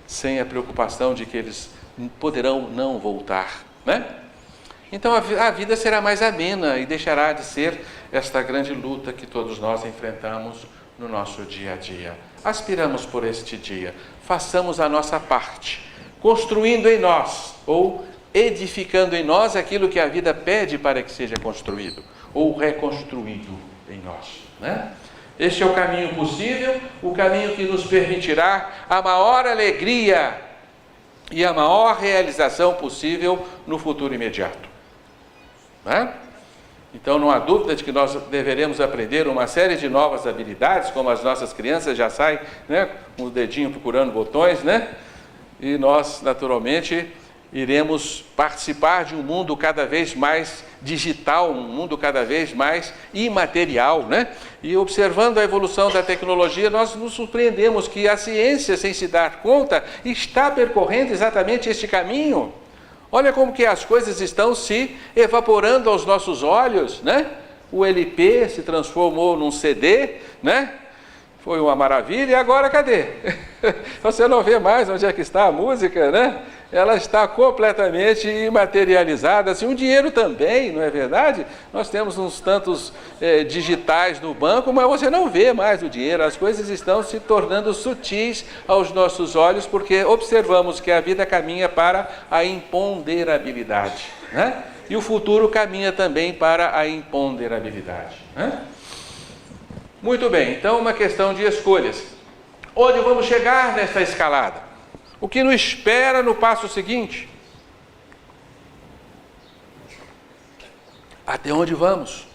Sem a preocupação de que eles poderão não voltar, Então a vida será mais amena e deixará de ser esta grande luta que todos nós enfrentamos no nosso dia a dia. Aspiramos por este dia, façamos a nossa parte, construindo em nós ou edificando em nós aquilo que a vida pede para que seja construído ou reconstruído em nós, Este é o caminho possível, o caminho que nos permitirá a maior alegria e a maior realização possível no futuro imediato, Então não há dúvida de que nós deveremos aprender uma série de novas habilidades, como as nossas crianças já saem, com o dedinho procurando botões, E nós naturalmente iremos participar de um mundo cada vez mais digital, um mundo cada vez mais imaterial, E observando a evolução da tecnologia, nós nos surpreendemos que a ciência, sem se dar conta, está percorrendo exatamente este caminho. Olha como que as coisas estão se evaporando aos nossos olhos, O LP se transformou num CD, Foi uma maravilha, e agora cadê? Você não vê mais onde é que está a música, Ela está completamente imaterializada, assim, o dinheiro também, não é verdade? Nós temos uns tantos digitais no banco, mas você não vê mais o dinheiro, as coisas estão se tornando sutis aos nossos olhos, porque observamos que a vida caminha para a imponderabilidade, E o futuro caminha também para a imponderabilidade, Muito bem, então uma questão de escolhas. Onde vamos chegar nesta escalada? O que nos espera no passo seguinte? Até onde vamos?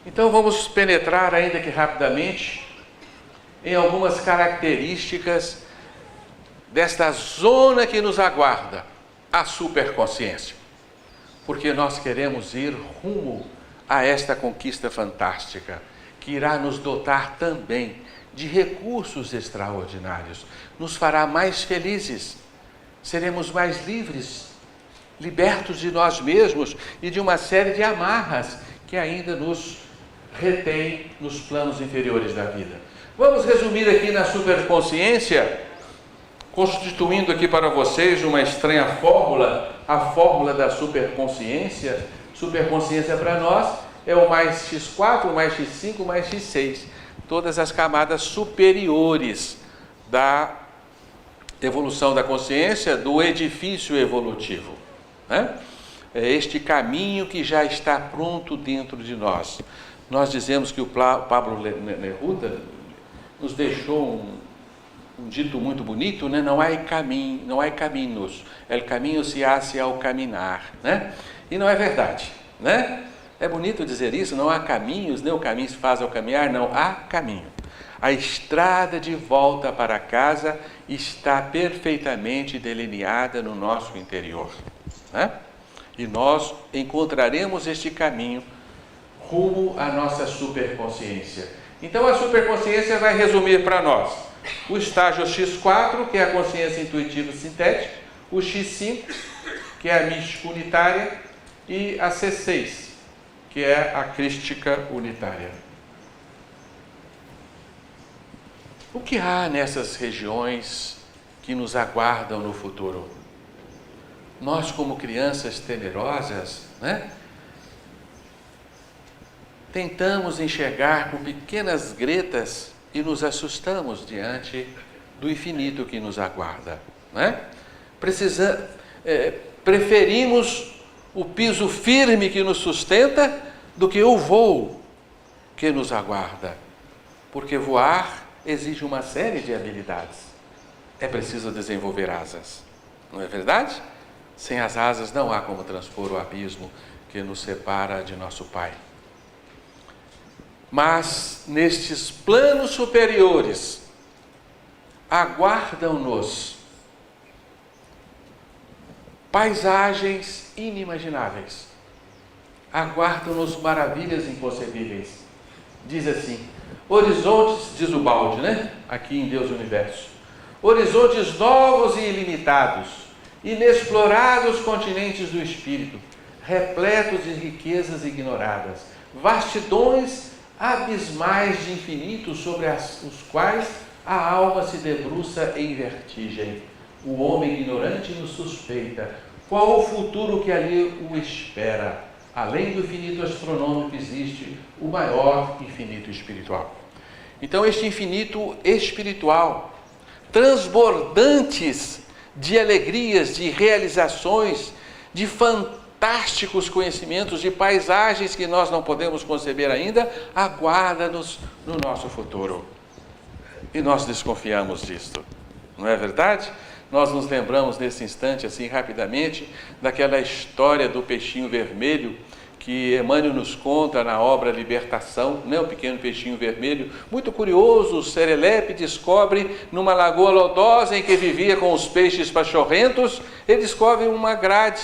Então vamos penetrar, ainda que rapidamente, em algumas características desta zona que nos aguarda, a superconsciência. Porque nós queremos ir rumo a esta conquista fantástica, que irá nos dotar também de recursos extraordinários, nos fará mais felizes, seremos mais livres, libertos de nós mesmos e de uma série de amarras que ainda nos retém nos planos inferiores da vida. Vamos resumir aqui na superconsciência, constituindo aqui para vocês uma estranha fórmula, a fórmula da superconsciência. Superconsciência para nós é o mais x4, o mais x5, o mais x6. Todas as camadas superiores da evolução da consciência, do edifício evolutivo, né? É este caminho que já está pronto dentro de nós. Nós dizemos que o Pablo Neruda nos deixou um dito muito bonito, né? Não há caminho, não há caminhos. El caminho se hace ao caminar, né? E não é verdade, né? É bonito dizer isso, não há caminhos, nem o caminho se faz ao caminhar, não há caminho. A estrada de volta para casa está perfeitamente delineada no nosso interior, né? E nós encontraremos este caminho rumo à nossa superconsciência. Então a superconsciência vai resumir para nós o estágio X4, que é a consciência intuitiva sintética, o X5, que é a mística unitária, e a C6, que é a crística unitária. O que há nessas regiões que nos aguardam no futuro? Nós, como crianças temerosas, né, tentamos enxergar com pequenas gretas e nos assustamos diante do infinito que nos aguarda, né? Preferimos o piso firme que nos sustenta do que o voo que nos aguarda, porque voar exige uma série de habilidades. É preciso desenvolver asas, não é verdade? Sem as asas não há como transpor o abismo que nos separa de nosso Pai. Mas nestes planos superiores aguardam-nos paisagens inimagináveis, aguardam-nos maravilhas inconcebíveis. Diz assim, horizontes, diz o Balde, né? Aqui em Deus e Universo, horizontes novos e ilimitados, inexplorados continentes do espírito, repletos de riquezas ignoradas, vastidões abismais de infinito sobre os quais a alma se debruça em vertigem. O homem ignorante nos suspeita. Qual o futuro que ali o espera? Além do infinito astronômico existe o maior infinito espiritual. Então este infinito espiritual, transbordantes de alegrias, de realizações, de fantásticos conhecimentos, de paisagens que nós não podemos conceber ainda, aguarda-nos no nosso futuro. E nós desconfiamos disto, não é verdade? Nós nos lembramos nesse instante, assim rapidamente, daquela história do peixinho vermelho que Emmanuel nos conta na obra Libertação, né? O pequeno peixinho vermelho, muito curioso, o serelepe descobre numa lagoa lodosa em que vivia com os peixes pachorrentos, ele descobre uma grade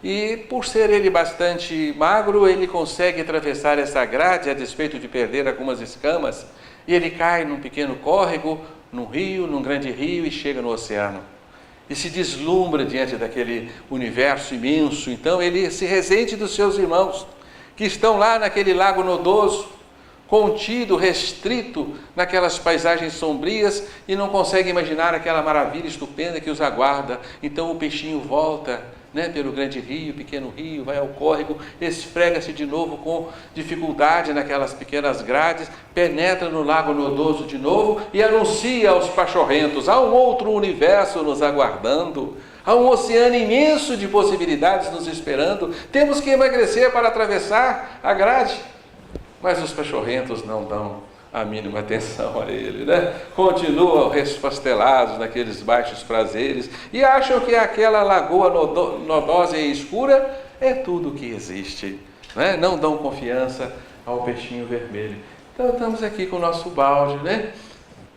e, por ser ele bastante magro, ele consegue atravessar essa grade a despeito de perder algumas escamas, e ele cai num pequeno córrego, num rio, num grande rio, e chega no oceano. E se deslumbra diante daquele universo imenso. Então ele se ressente dos seus irmãos, que estão lá naquele lago nodoso, contido, restrito naquelas paisagens sombrias, e não consegue imaginar aquela maravilha estupenda que os aguarda. Então o peixinho volta, né, pelo grande rio, pequeno rio, vai ao córrego, esfrega-se de novo com dificuldade naquelas pequenas grades, penetra no lago nodoso de novo e anuncia aos pachorrentos: há um outro universo nos aguardando, há um oceano imenso de possibilidades nos esperando, temos que emagrecer para atravessar a grade. Mas os pachorrentos não dão a mínima atenção a ele, né? Continuam respastelados naqueles baixos prazeres e acham que aquela lagoa nodosa e escura é tudo que existe, né? Não dão confiança ao peixinho vermelho. Então estamos aqui com o nosso balde, né?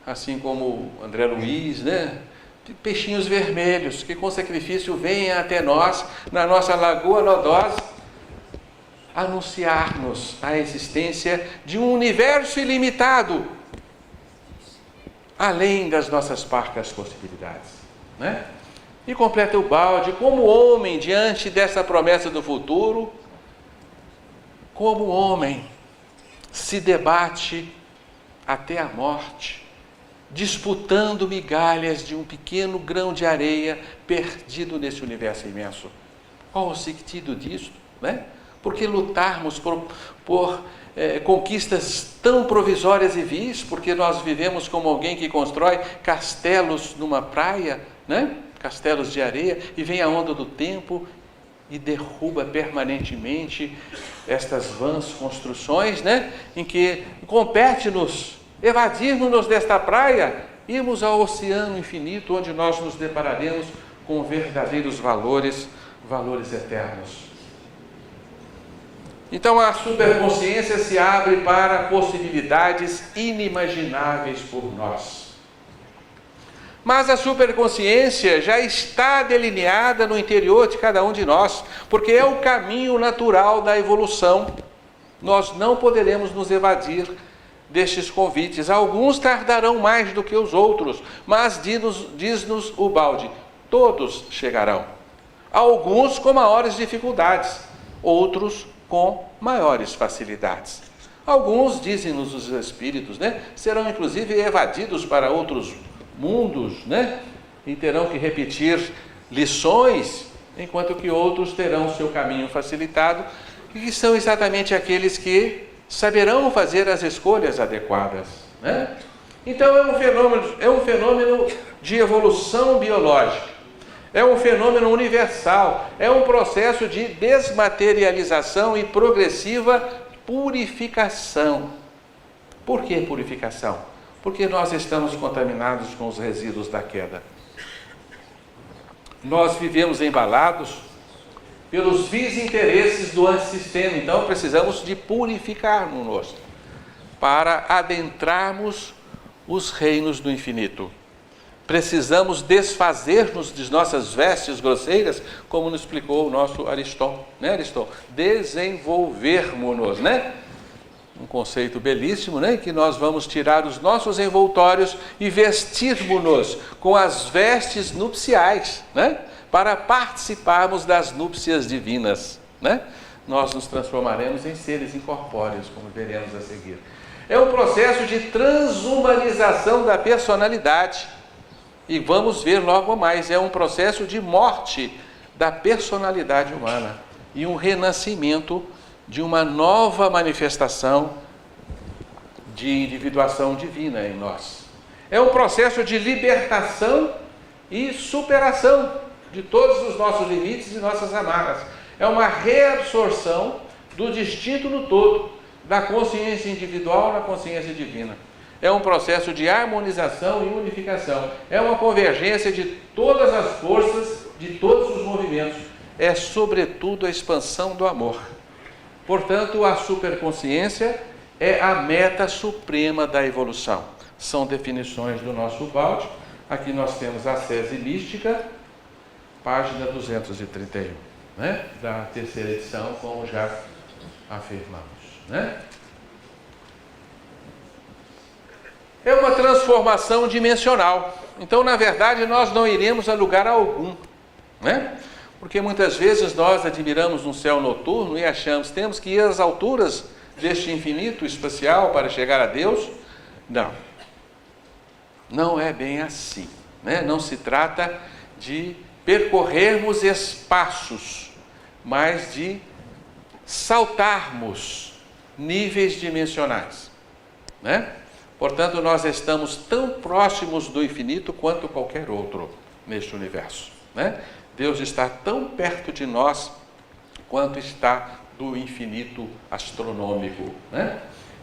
Assim como André Luiz, né? De peixinhos vermelhos que com sacrifício vêm até nós, na nossa lagoa nodosa, anunciar-nos a existência de um universo ilimitado, além das nossas parcas possibilidades, né? E completa o balde, como homem diante dessa promessa do futuro, como homem se debate até a morte, disputando migalhas de um pequeno grão de areia perdido nesse universo imenso. Qual o sentido disso, né? Por que lutarmos por conquistas tão provisórias e vis? Porque nós vivemos como alguém que constrói castelos numa praia, né? Castelos de areia, e vem a onda do tempo e derruba permanentemente estas vãs construções, né? Em que compete-nos evadirmos-nos desta praia, irmos ao oceano infinito, onde nós nos depararemos com verdadeiros valores eternos. Então a superconsciência se abre para possibilidades inimagináveis por nós. Mas a superconsciência já está delineada no interior de cada um de nós, porque é o caminho natural da evolução. Nós não poderemos nos evadir destes convites. Alguns tardarão mais do que os outros, mas diz-nos o balde, todos chegarão. Alguns com maiores dificuldades, outros com maiores facilidades. Alguns, dizem-nos os espíritos, né, serão inclusive evadidos para outros mundos, né, e terão que repetir lições, enquanto que outros terão seu caminho facilitado, e são exatamente aqueles que saberão fazer as escolhas adequadas, né? Então é um fenômeno de evolução biológica. É um fenômeno universal, é um processo de desmaterialização e progressiva purificação. Por que purificação? Porque nós estamos contaminados com os resíduos da queda. Nós vivemos embalados pelos vis interesses do antissistema, então precisamos de purificar-nos para adentrarmos os reinos do infinito. Precisamos desfazer-nos de nossas vestes grosseiras, como nos explicou o nosso Ariston, né, Ariston? Desenvolvermos-nos, né? Um conceito belíssimo, né? Que nós vamos tirar os nossos envoltórios e vestirmos-nos com as vestes nupciais, né? Para participarmos das núpcias divinas, né? Nós nos transformaremos em seres incorpóreos, como veremos a seguir. É um processo de transhumanização da personalidade. E vamos ver logo mais, é um processo de morte da personalidade humana e um renascimento de uma nova manifestação de individuação divina em nós. É um processo de libertação e superação de todos os nossos limites e nossas amarras. É uma reabsorção do distinto no todo, da consciência individual na consciência divina. É um processo de harmonização e unificação. É uma convergência de todas as forças, de todos os movimentos. É, sobretudo, a expansão do amor. Portanto, a superconsciência é a meta suprema da evolução. São definições do nosso balde. Aqui nós temos a Sese Mística, página 231, né? Da terceira edição, como já afirmamos, né? É uma transformação dimensional. Então, na verdade, nós não iremos a lugar algum, né? Porque muitas vezes nós admiramos um céu noturno e achamos que temos que ir às alturas deste infinito espacial para chegar a Deus. Não. Não é bem assim, né? Não se trata de percorrermos espaços, mas de saltarmos níveis dimensionais, né? Portanto, nós estamos tão próximos do infinito quanto qualquer outro neste universo, né? Deus está tão perto de nós quanto está do infinito astronômico, né?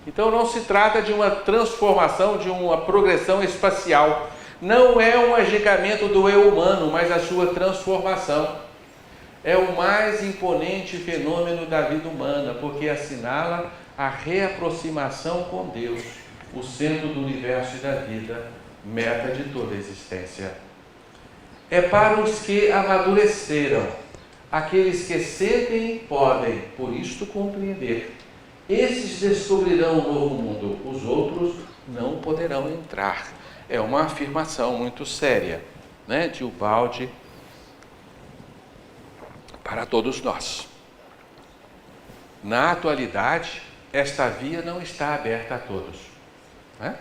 Então não se trata de uma transformação, de uma progressão espacial. Não é um agigamento do eu humano, mas a sua transformação. É o mais imponente fenômeno da vida humana, porque assinala a reaproximação com Deus, o centro do universo e da vida, meta de toda a existência. É para os que amadureceram, aqueles que sentem e podem, por isto, compreender. Esses descobrirão um novo mundo, os outros não poderão entrar. É uma afirmação muito séria, né, de Ubaldi para todos nós. Na atualidade, esta via não está aberta a todos, né?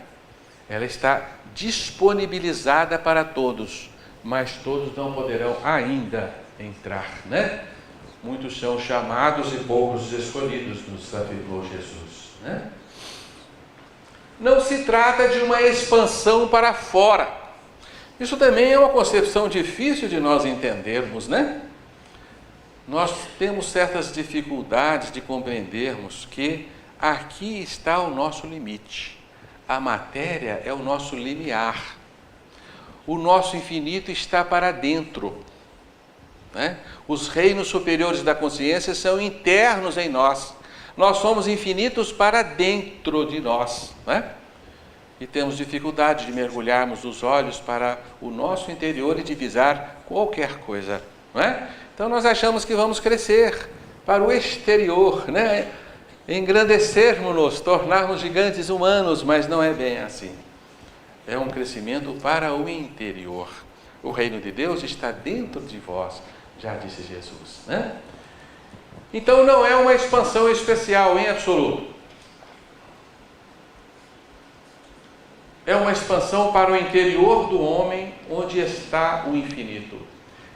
Ela está disponibilizada para todos, mas todos não poderão ainda entrar, né? Muitos são chamados e poucos escolhidos, nos afirmou Jesus, né? Não se trata de uma expansão para fora. Isso também é uma concepção difícil de nós entendermos, né? Nós temos certas dificuldades de compreendermos que aqui está o nosso limite. A matéria é o nosso limiar. O nosso infinito está para dentro, né? Os reinos superiores da consciência são internos em nós. Nós somos infinitos para dentro de nós, né? E temos dificuldade de mergulharmos os olhos para o nosso interior e divisar qualquer coisa, não é? Então nós achamos que vamos crescer para o exterior, né? Engrandecermos-nos, tornarmos gigantes humanos, mas não é bem assim. É um crescimento para o interior. O reino de Deus está dentro de vós, já disse Jesus, né? Então não é uma expansão especial em absoluto. É uma expansão para o interior do homem, onde está o infinito.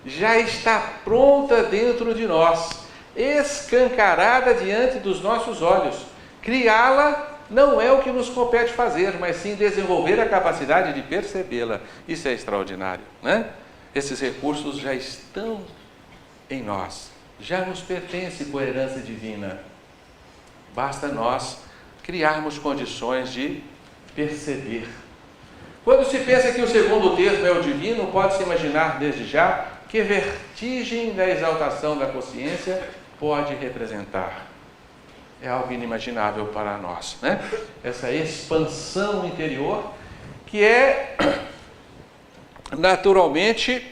Já está pronta dentro de nós, escancarada diante dos nossos olhos. Criá-la não é o que nos compete fazer, mas sim desenvolver a capacidade de percebê-la. Isso é extraordinário, né? Esses recursos já estão em nós, já nos pertence por herança divina. Basta nós criarmos condições de perceber. Quando se pensa que o segundo termo é o divino, pode-se imaginar desde já que vertigem da exaltação da consciência pode representar. É algo inimaginável para nós, né? Essa expansão interior que é naturalmente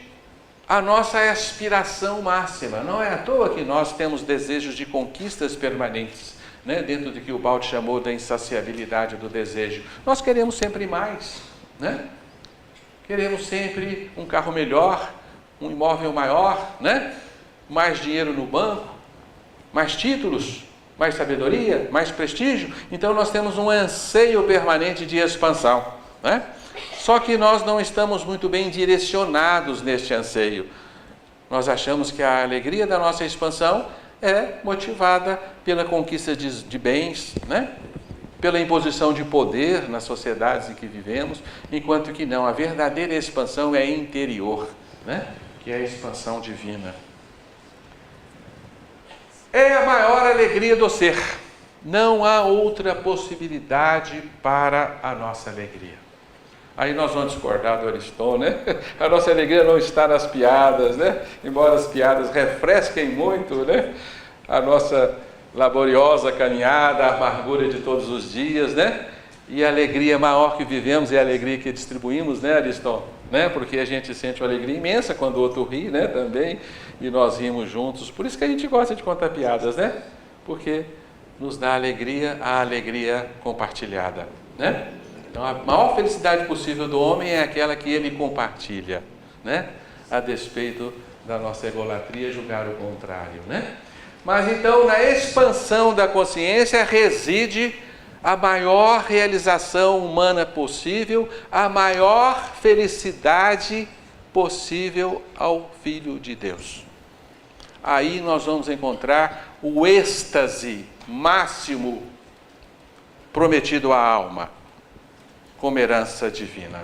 a nossa aspiração máxima. Não é à toa que nós temos desejos de conquistas permanentes, né? Dentro do que o Ubaldi chamou da insaciabilidade do desejo. Nós queremos sempre mais, né? Queremos sempre um carro melhor, um imóvel maior, né? Mais dinheiro no banco, mais títulos, mais sabedoria, mais prestígio. Então nós temos um anseio permanente de expansão, né? Só que nós não estamos muito bem direcionados neste anseio. Nós achamos que a alegria da nossa expansão é motivada pela conquista de bens, né? Pela imposição de poder nas sociedades em que vivemos, enquanto que não, a verdadeira expansão é interior, né? Que é a expansão divina. É a maior alegria do ser. Não há outra possibilidade para a nossa alegria. Aí nós vamos discordar do Ariston, né? A nossa alegria não está nas piadas, né? Embora as piadas refresquem muito, né? A nossa laboriosa caminhada, a amargura de todos os dias, né? E a alegria maior que vivemos é a alegria que distribuímos, né, Ariston? Né? Porque a gente sente uma alegria imensa quando o outro ri, né, também, e nós rimos juntos. Por isso que a gente gosta de contar piadas, né? Porque nos dá alegria, a alegria compartilhada, né? Então a maior felicidade possível do homem é aquela que ele compartilha, né? A despeito da nossa egolatria julgar o contrário, né? Mas então na expansão da consciência reside a maior realização humana possível, a maior felicidade possível ao Filho de Deus. Aí nós vamos encontrar o êxtase máximo prometido à alma, como herança divina.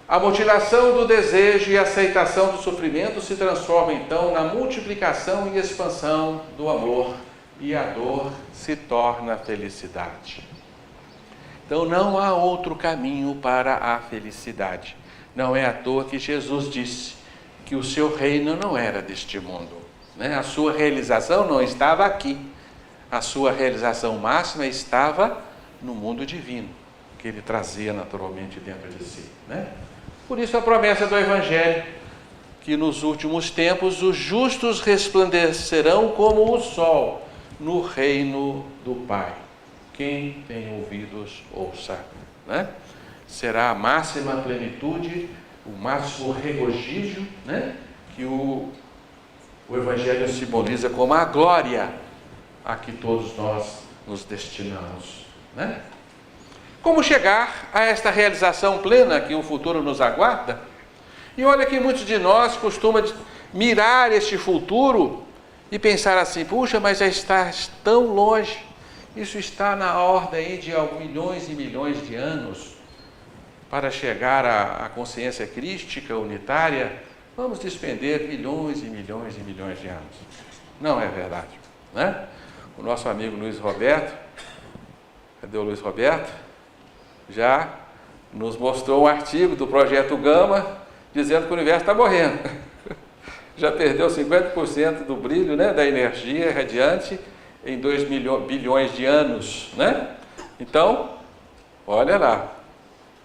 A mutilação do desejo e a aceitação do sofrimento se transforma então na multiplicação e expansão do amor, e a dor se torna felicidade. Então não há outro caminho para a felicidade. Não é à toa que Jesus disse que o seu reino não era deste mundo, né? A sua realização não estava aqui. A sua realização máxima estava no mundo divino, que ele trazia naturalmente dentro de si, né? Por isso a promessa do Evangelho, que nos últimos tempos os justos resplandecerão como o sol no reino do Pai. Quem tem ouvidos, ouça, né? Será a máxima plenitude, o máximo regozijo, né? Que o Evangelho simboliza como a glória a que todos nós nos destinamos, né? Como chegar a esta realização plena que o futuro nos aguarda? E olha que muitos de nós costumam mirar este futuro e pensar assim: puxa, mas já está tão longe, isso está na ordem de milhões e milhões de anos para chegar à consciência crística unitária. Vamos despender milhões e milhões e milhões de anos. Não é verdade, né? O nosso amigo Luiz Roberto, cadê o Luiz Roberto? Já nos mostrou um artigo do Projeto Gama dizendo que o universo está morrendo. Já perdeu 50% do brilho, né, da energia radiante em 2 bilhões de anos, né? Então, olha lá,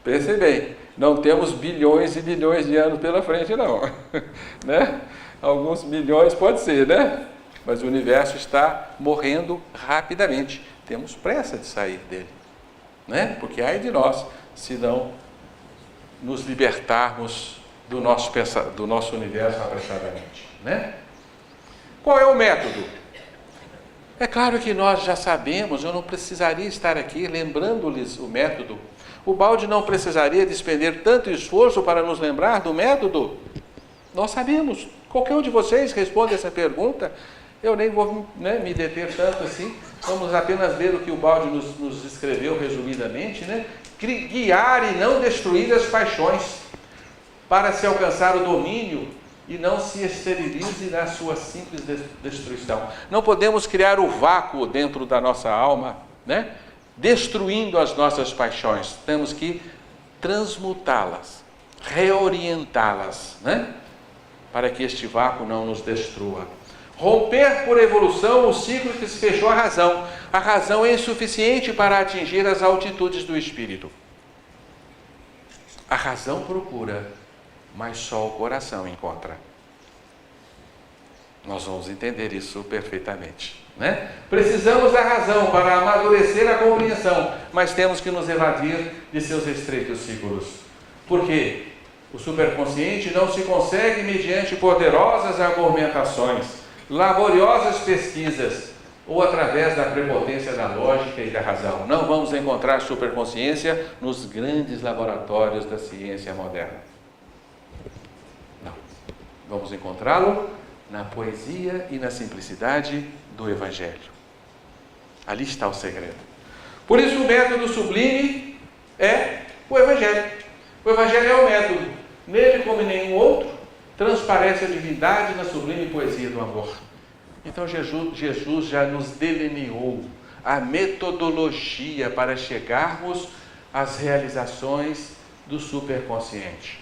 pense bem, não temos bilhões e bilhões de anos pela frente não, né? Alguns milhões pode ser, né? Mas o universo está morrendo rapidamente. Temos pressa de sair dele, né? Porque ai de nós se não nos libertarmos do nosso universo apressadamente, né? Qual é o método? É claro que nós já sabemos, eu não precisaria estar aqui lembrando-lhes o método. O balde não precisaria despender tanto esforço para nos lembrar do método. Nós sabemos. Qualquer um de vocês responde essa pergunta. Eu nem vou, né, me deter tanto assim. Vamos apenas ver o que o balde nos escreveu resumidamente, né? Guiar e não destruir as paixões, para se alcançar o domínio e não se esterilize na sua simples destruição. Não podemos criar o vácuo dentro da nossa alma, né? Destruindo as nossas paixões. Temos que transmutá-las, reorientá-las, né? Para que este vácuo não nos destrua. Romper por evolução o ciclo que se fechou a razão. A razão é insuficiente para atingir as altitudes do espírito. A razão procura, mas só o coração encontra. Nós vamos entender isso perfeitamente, né? Precisamos da razão para amadurecer a compreensão, mas temos que nos evadir de seus estreitos círculos. Por quê? O superconsciente não se consegue mediante poderosas argumentações, laboriosas pesquisas ou através da prepotência da lógica e da razão. Não vamos encontrar superconsciência nos grandes laboratórios da ciência moderna. Não. Vamos encontrá-lo na poesia e na simplicidade do Evangelho. Ali está o segredo. Por isso o método sublime é o Evangelho. O Evangelho é o método. Nele, como em nenhum outro, transparece a divindade na sublime poesia do amor. Então Jesus já nos delineou a metodologia para chegarmos às realizações do superconsciente,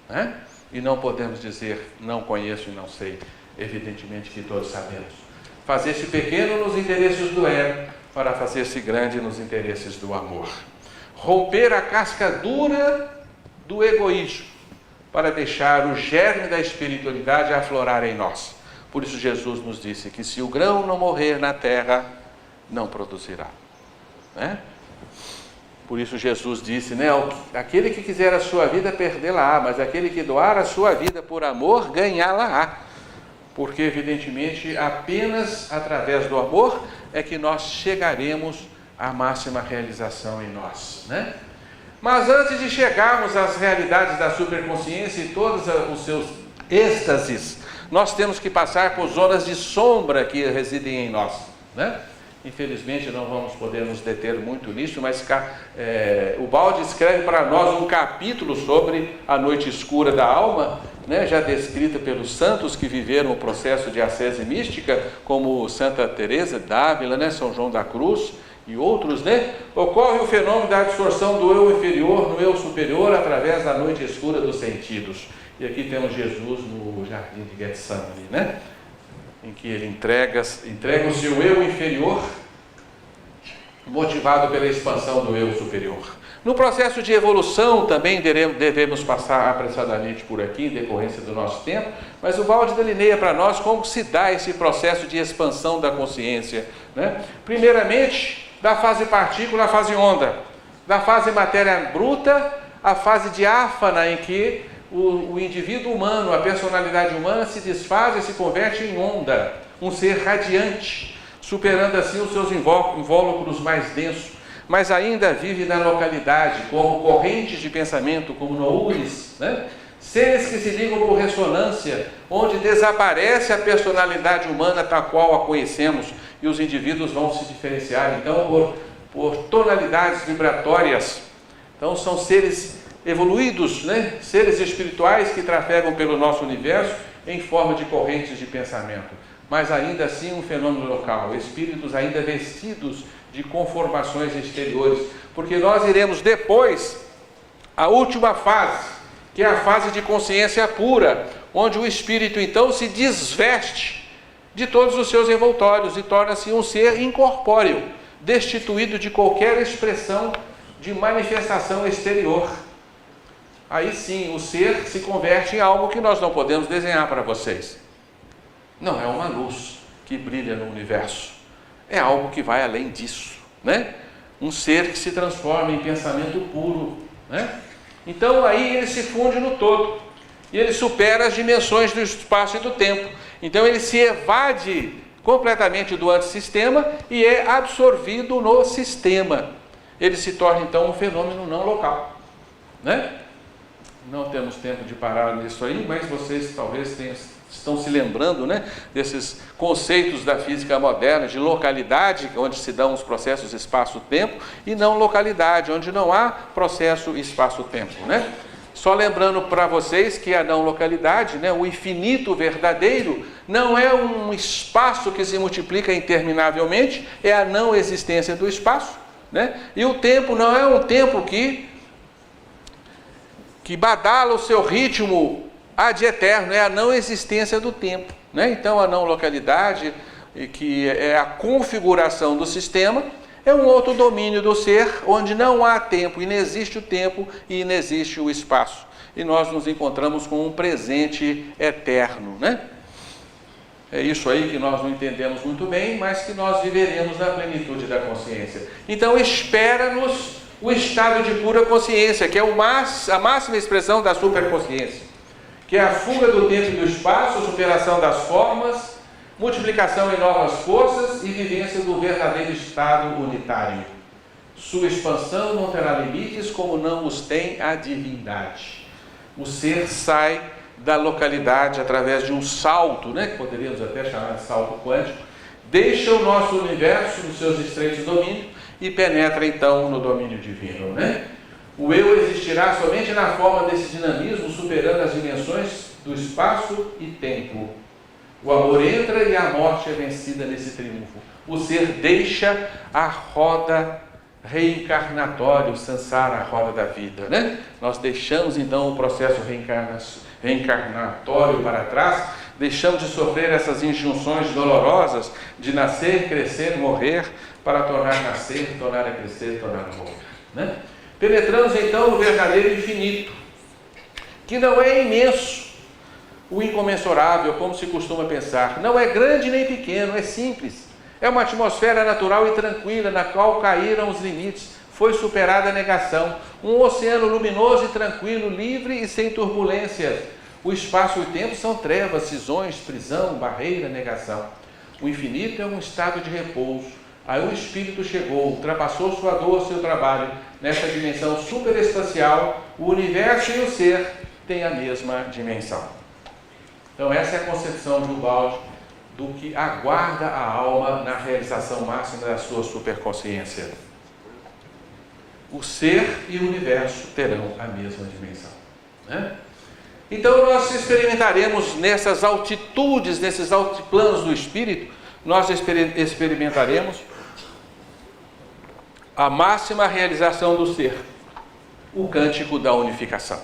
né? E não podemos dizer, não conheço e não sei. Evidentemente que todos sabemos. Fazer-se pequeno nos interesses do ego, para fazer-se grande nos interesses do amor. Romper a casca dura do egoísmo, para deixar o germe da espiritualidade aflorar em nós. Por isso Jesus nos disse que se o grão não morrer na terra, não produzirá, né? Por isso Jesus disse, né? Aquele que quiser a sua vida, perdê-la-á, mas aquele que doar a sua vida por amor, ganhá-la-á. Porque, evidentemente, apenas através do amor é que nós chegaremos à máxima realização em nós, né? Mas antes de chegarmos às realidades da superconsciência e todos os seus êxtases, nós temos que passar por zonas de sombra que residem em nós, né? Infelizmente não vamos poder nos deter muito nisso, mas o balde escreve para nós um capítulo sobre a noite escura da alma, né, já descrita pelos santos que viveram o processo de ascese mística, como Santa Teresa d'Ávila, né, São João da Cruz e outros, né, ocorre o fenômeno da absorção do eu inferior no eu superior através da noite escura dos sentidos. E aqui temos Jesus no jardim de Getsemane, né, em que ele entrega o seu eu inferior, motivado pela expansão do eu superior. No processo de evolução também devemos passar apressadamente por aqui, em decorrência do nosso tempo, mas o Valde delineia para nós como se dá esse processo de expansão da consciência, né? Primeiramente, da fase partícula à fase onda, da fase matéria bruta à fase diáfana, em que o indivíduo humano, a personalidade humana se desfaz e se converte em onda, um ser radiante, superando assim os seus invólucros mais densos, mas ainda vive na localidade, como correntes de pensamento, como noures, né? Seres que se ligam por ressonância, onde desaparece a personalidade humana tal qual a conhecemos, e os indivíduos vão se diferenciar, então, por tonalidades vibratórias. Então, são seres evoluídos, né? Seres espirituais que trafegam pelo nosso universo em forma de correntes de pensamento, mas ainda assim um fenômeno local, espíritos ainda vestidos de conformações exteriores, porque nós iremos depois a última fase, que é a fase de consciência pura, onde o espírito então se desveste de todos os seus envoltórios e torna-se um ser incorpóreo, destituído de qualquer expressão de manifestação exterior. Aí sim o ser se converte em algo que nós não podemos desenhar para vocês. Não é uma luz que brilha no universo, é algo que vai além disso, né? Um ser que se transforma em pensamento puro, né? Então aí ele se funde no todo, e ele supera as dimensões do espaço e do tempo. Então ele se evade completamente do antissistema e é absorvido no sistema. Ele se torna então um fenômeno não local, né? Não temos tempo de parar nisso aí, mas vocês talvez estão se lembrando, né, desses conceitos da física moderna, de localidade, onde se dão os processos espaço-tempo, e não localidade, onde não há processo espaço-tempo, né? Só lembrando para vocês que a não localidade, né, o infinito verdadeiro, não é um espaço que se multiplica interminavelmente, é a não existência do espaço, né? E o tempo não é um tempo que badala o seu ritmo ad eterno, é a não existência do tempo, né? Então a não localidade, que é a configuração do sistema, é um outro domínio do ser, onde não há tempo, inexiste o tempo e inexiste o espaço. E nós nos encontramos com um presente eterno, né? É isso aí que nós não entendemos muito bem, mas que nós viveremos na plenitude da consciência. Então espera-nos o estado de pura consciência, que é a máxima expressão da superconsciência, que é a fuga do tempo e do espaço, superação das formas, multiplicação em novas forças e vivência do verdadeiro estado unitário. Sua expansão não terá limites, como não os tem a divindade. O ser sai da localidade através de um salto, né, que poderíamos até chamar de salto quântico, deixa o nosso universo nos seus estreitos domínios e penetra então no domínio divino, né? O eu existirá somente na forma desse dinamismo, superando as dimensões do espaço e tempo. O amor entra e a morte é vencida nesse triunfo. O ser deixa a roda reencarnatória, o samsara, a roda da vida, né? Nós deixamos então o processo reencarnatório para trás, deixamos de sofrer essas injunções dolorosas de nascer, crescer, morrer, para tornar a nascer, tornar a crescer, tornar a morrer, né? Penetramos então no verdadeiro infinito, que não é imenso, o incomensurável, como se costuma pensar, não é grande nem pequeno, é simples, é uma atmosfera natural e tranquila, na qual caíram os limites, foi superada a negação, um oceano luminoso e tranquilo, livre e sem turbulências. O espaço e o tempo são trevas, cisões, prisão, barreira, negação. O infinito é um estado de repouso. Aí o Espírito chegou, ultrapassou sua dor, seu trabalho. Nesta dimensão superespacial, o universo e o ser têm a mesma dimensão. Então essa é a concepção de Ubaldi do que aguarda a alma na realização máxima da sua superconsciência. O ser e o universo terão a mesma dimensão, né? Então nós experimentaremos nessas altitudes, nesses altiplanos do Espírito, nós experimentaremos a máxima realização do ser, o cântico da unificação.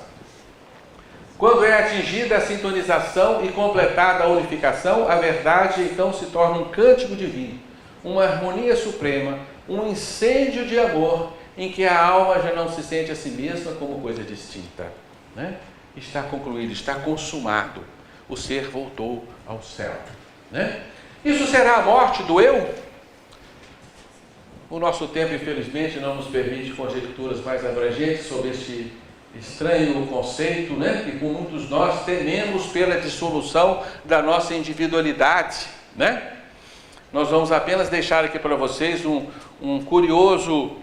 Quando é atingida a sintonização e completada a unificação, a verdade então se torna um cântico divino, uma harmonia suprema, um incêndio de amor, em que a alma já não se sente a si mesma como coisa distinta, né? Está concluído, está consumado, o ser voltou ao céu, né? Isso será a morte do eu? O nosso tempo, infelizmente, não nos permite conjecturas mais abrangentes sobre este estranho conceito, né? Que com muitos nós tememos pela dissolução da nossa individualidade, né? Nós vamos apenas deixar aqui para vocês um curioso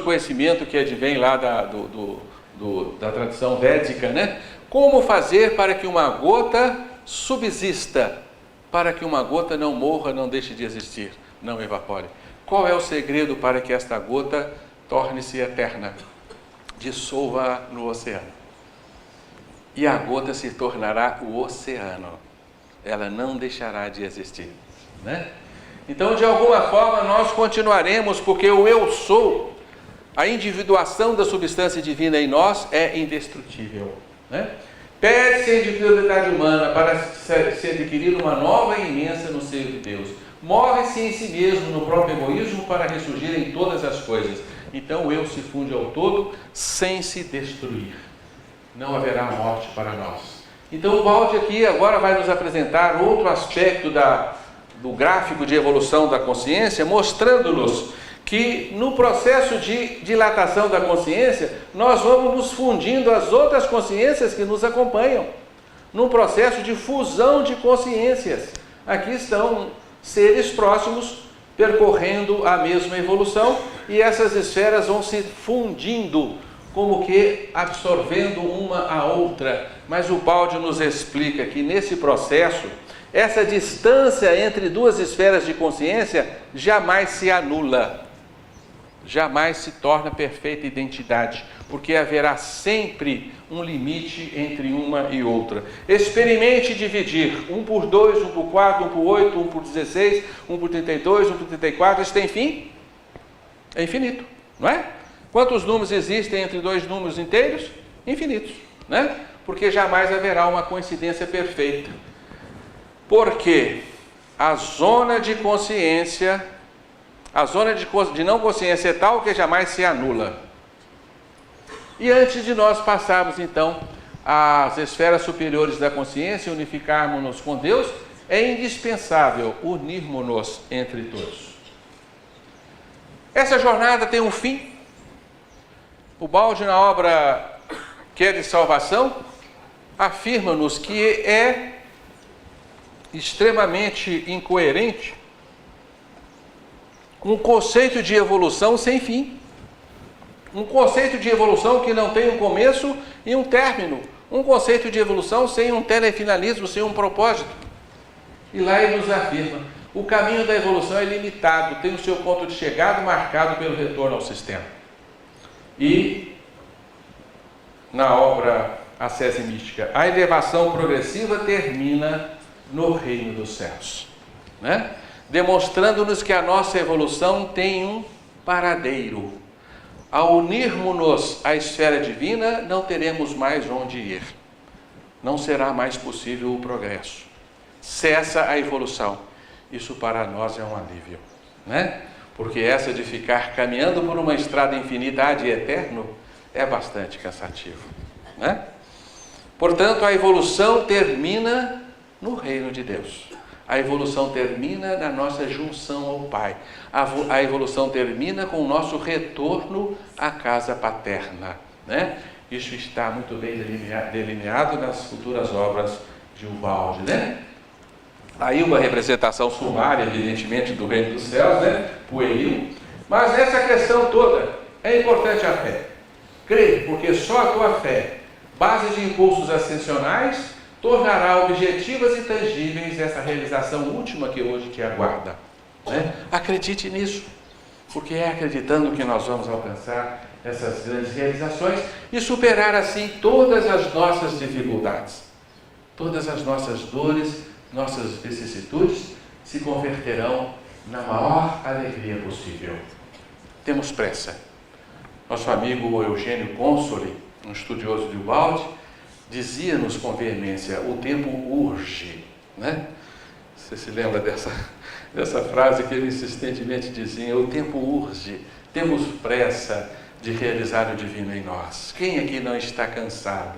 conhecimento que advém lá da tradição védica, né? Como fazer para que uma gota subsista, para que uma gota não morra, não deixe de existir, não evapore? Qual é o segredo para que esta gota torne-se eterna? Dissolva no oceano. E a gota se tornará o oceano. Ela não deixará de existir, né? Então, de alguma forma, nós continuaremos, porque o eu sou, a individuação da substância divina em nós é indestrutível, né? Perde-se a individualidade humana para se adquirir uma nova e imensa no seio de Deus. Morre-se em si mesmo, no próprio egoísmo, para ressurgir em todas as coisas. Então o eu se funde ao todo sem se destruir. Não haverá morte para nós. Então o Balde aqui agora vai nos apresentar outro aspecto do gráfico de evolução da consciência, mostrando-nos que no processo de dilatação da consciência, nós vamos nos fundindo às outras consciências que nos acompanham, num processo de fusão de consciências. Aqui estão seres próximos percorrendo a mesma evolução e essas esferas vão se fundindo, como que absorvendo uma a outra. Mas o Balde nos explica que nesse processo, essa distância entre duas esferas de consciência jamais se anula, jamais se torna perfeita identidade, porque haverá sempre um limite entre uma e outra. Experimente dividir 1 por 2, 1 por 4, 1 por 8, 1 por 16, 1 por 32, 1 por 34, isso tem fim? É infinito, não é? Quantos números existem entre dois números inteiros? Infinitos, né? Porque jamais haverá uma coincidência perfeita. Porque a zona de consciência, a zona de não consciência é tal que jamais se anula. E antes de nós passarmos então às esferas superiores da consciência, unificarmos-nos com Deus, é indispensável unirmos-nos entre todos. Essa jornada tem um fim. O Balde, na obra Que é de Salvação, afirma-nos que é extremamente incoerente um conceito de evolução sem fim. Um conceito de evolução que não tem um começo e um término. Um conceito de evolução sem um telefinalismo, sem um propósito. E lá ele nos afirma: o caminho da evolução é limitado, tem o seu ponto de chegada marcado pelo retorno ao sistema. E na obra Ascese Mística, a elevação progressiva termina no reino dos céus, né? Demonstrando-nos que a nossa evolução tem um paradeiro. Ao unirmos-nos à esfera divina, não teremos mais onde ir. Não será mais possível o progresso. Cessa a evolução. Isso para nós é um alívio, né? Porque essa de ficar caminhando por uma estrada infinita ad eterno é bastante cansativo, né? Portanto, a evolução termina no reino de Deus. A evolução termina na nossa junção ao Pai. A evolução termina com o nosso retorno à casa paterna, né? Isso está muito bem delineado nas futuras obras de Ubaldi, né? Aí uma representação sumária, evidentemente, do reino dos céus, né? Pueril. Mas nessa questão toda, é importante a fé. Crer, porque só a tua fé, base de impulsos ascensionais, tornará objetivas e tangíveis essa realização última que hoje te aguarda, né? Acredite nisso. porque é acreditando que nós vamos alcançar essas grandes realizações e superar assim todas as nossas dificuldades. Todas as nossas dores, nossas vicissitudes se converterão na maior alegria possível. Temos pressa. Nosso amigo Eugênio Consoli, um estudioso de Ubaldi, dizia-nos com veemência: o tempo urge, né? Você se lembra dessa frase que ele insistentemente dizia: o tempo urge, temos pressa de realizar o divino em nós. Quem aqui não está cansado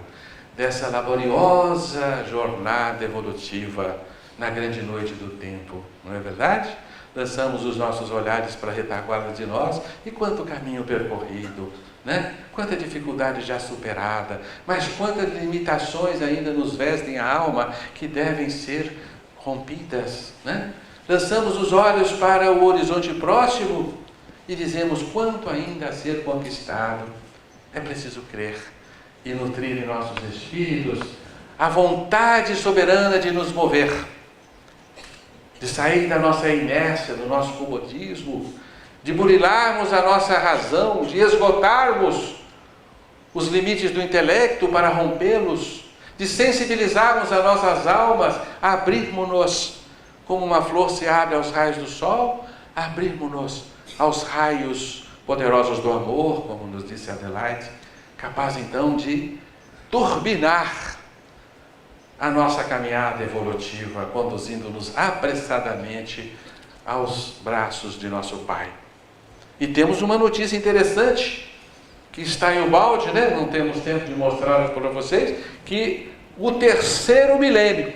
dessa laboriosa jornada evolutiva na grande noite do tempo, não é verdade? Lançamos os nossos olhares para a retaguarda de nós e quanto caminho percorrido, né? Quanta dificuldade já superada, mas quantas limitações ainda nos vestem a alma que devem ser rompidas, né? Lançamos os olhos para o horizonte próximo e dizemos quanto ainda a ser conquistado. É preciso crer e nutrir em nossos espíritos a vontade soberana de nos mover, de sair da nossa inércia, do nosso comodismo, de burilarmos a nossa razão, de esgotarmos os limites do intelecto para rompê-los, de sensibilizarmos as nossas almas, abrirmos-nos como uma flor se abre aos raios do sol, abrirmos-nos aos raios poderosos do amor, como nos disse Adelaide, capaz então de turbinar a nossa caminhada evolutiva, conduzindo-nos apressadamente aos braços de nosso Pai. E temos uma notícia interessante, que está em Ubaldi, né? Não temos tempo de mostrar para vocês, que o terceiro milênio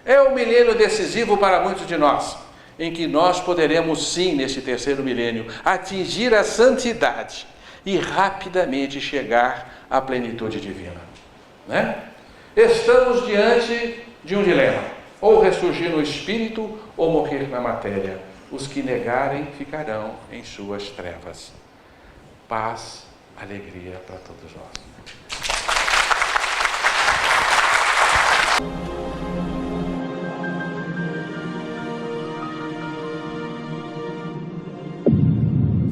é o milênio decisivo para muitos de nós, em que nós poderemos sim, neste terceiro milênio, atingir a santidade e rapidamente chegar à plenitude divina, né? Estamos diante de um dilema: ou ressurgir no espírito ou morrer na matéria. Os que negarem ficarão em suas trevas. Paz, alegria para todos nós.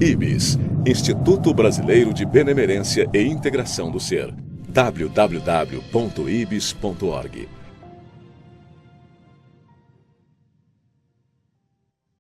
IBS, Instituto Brasileiro de Benemerência e Integração do Ser. www.ibis.org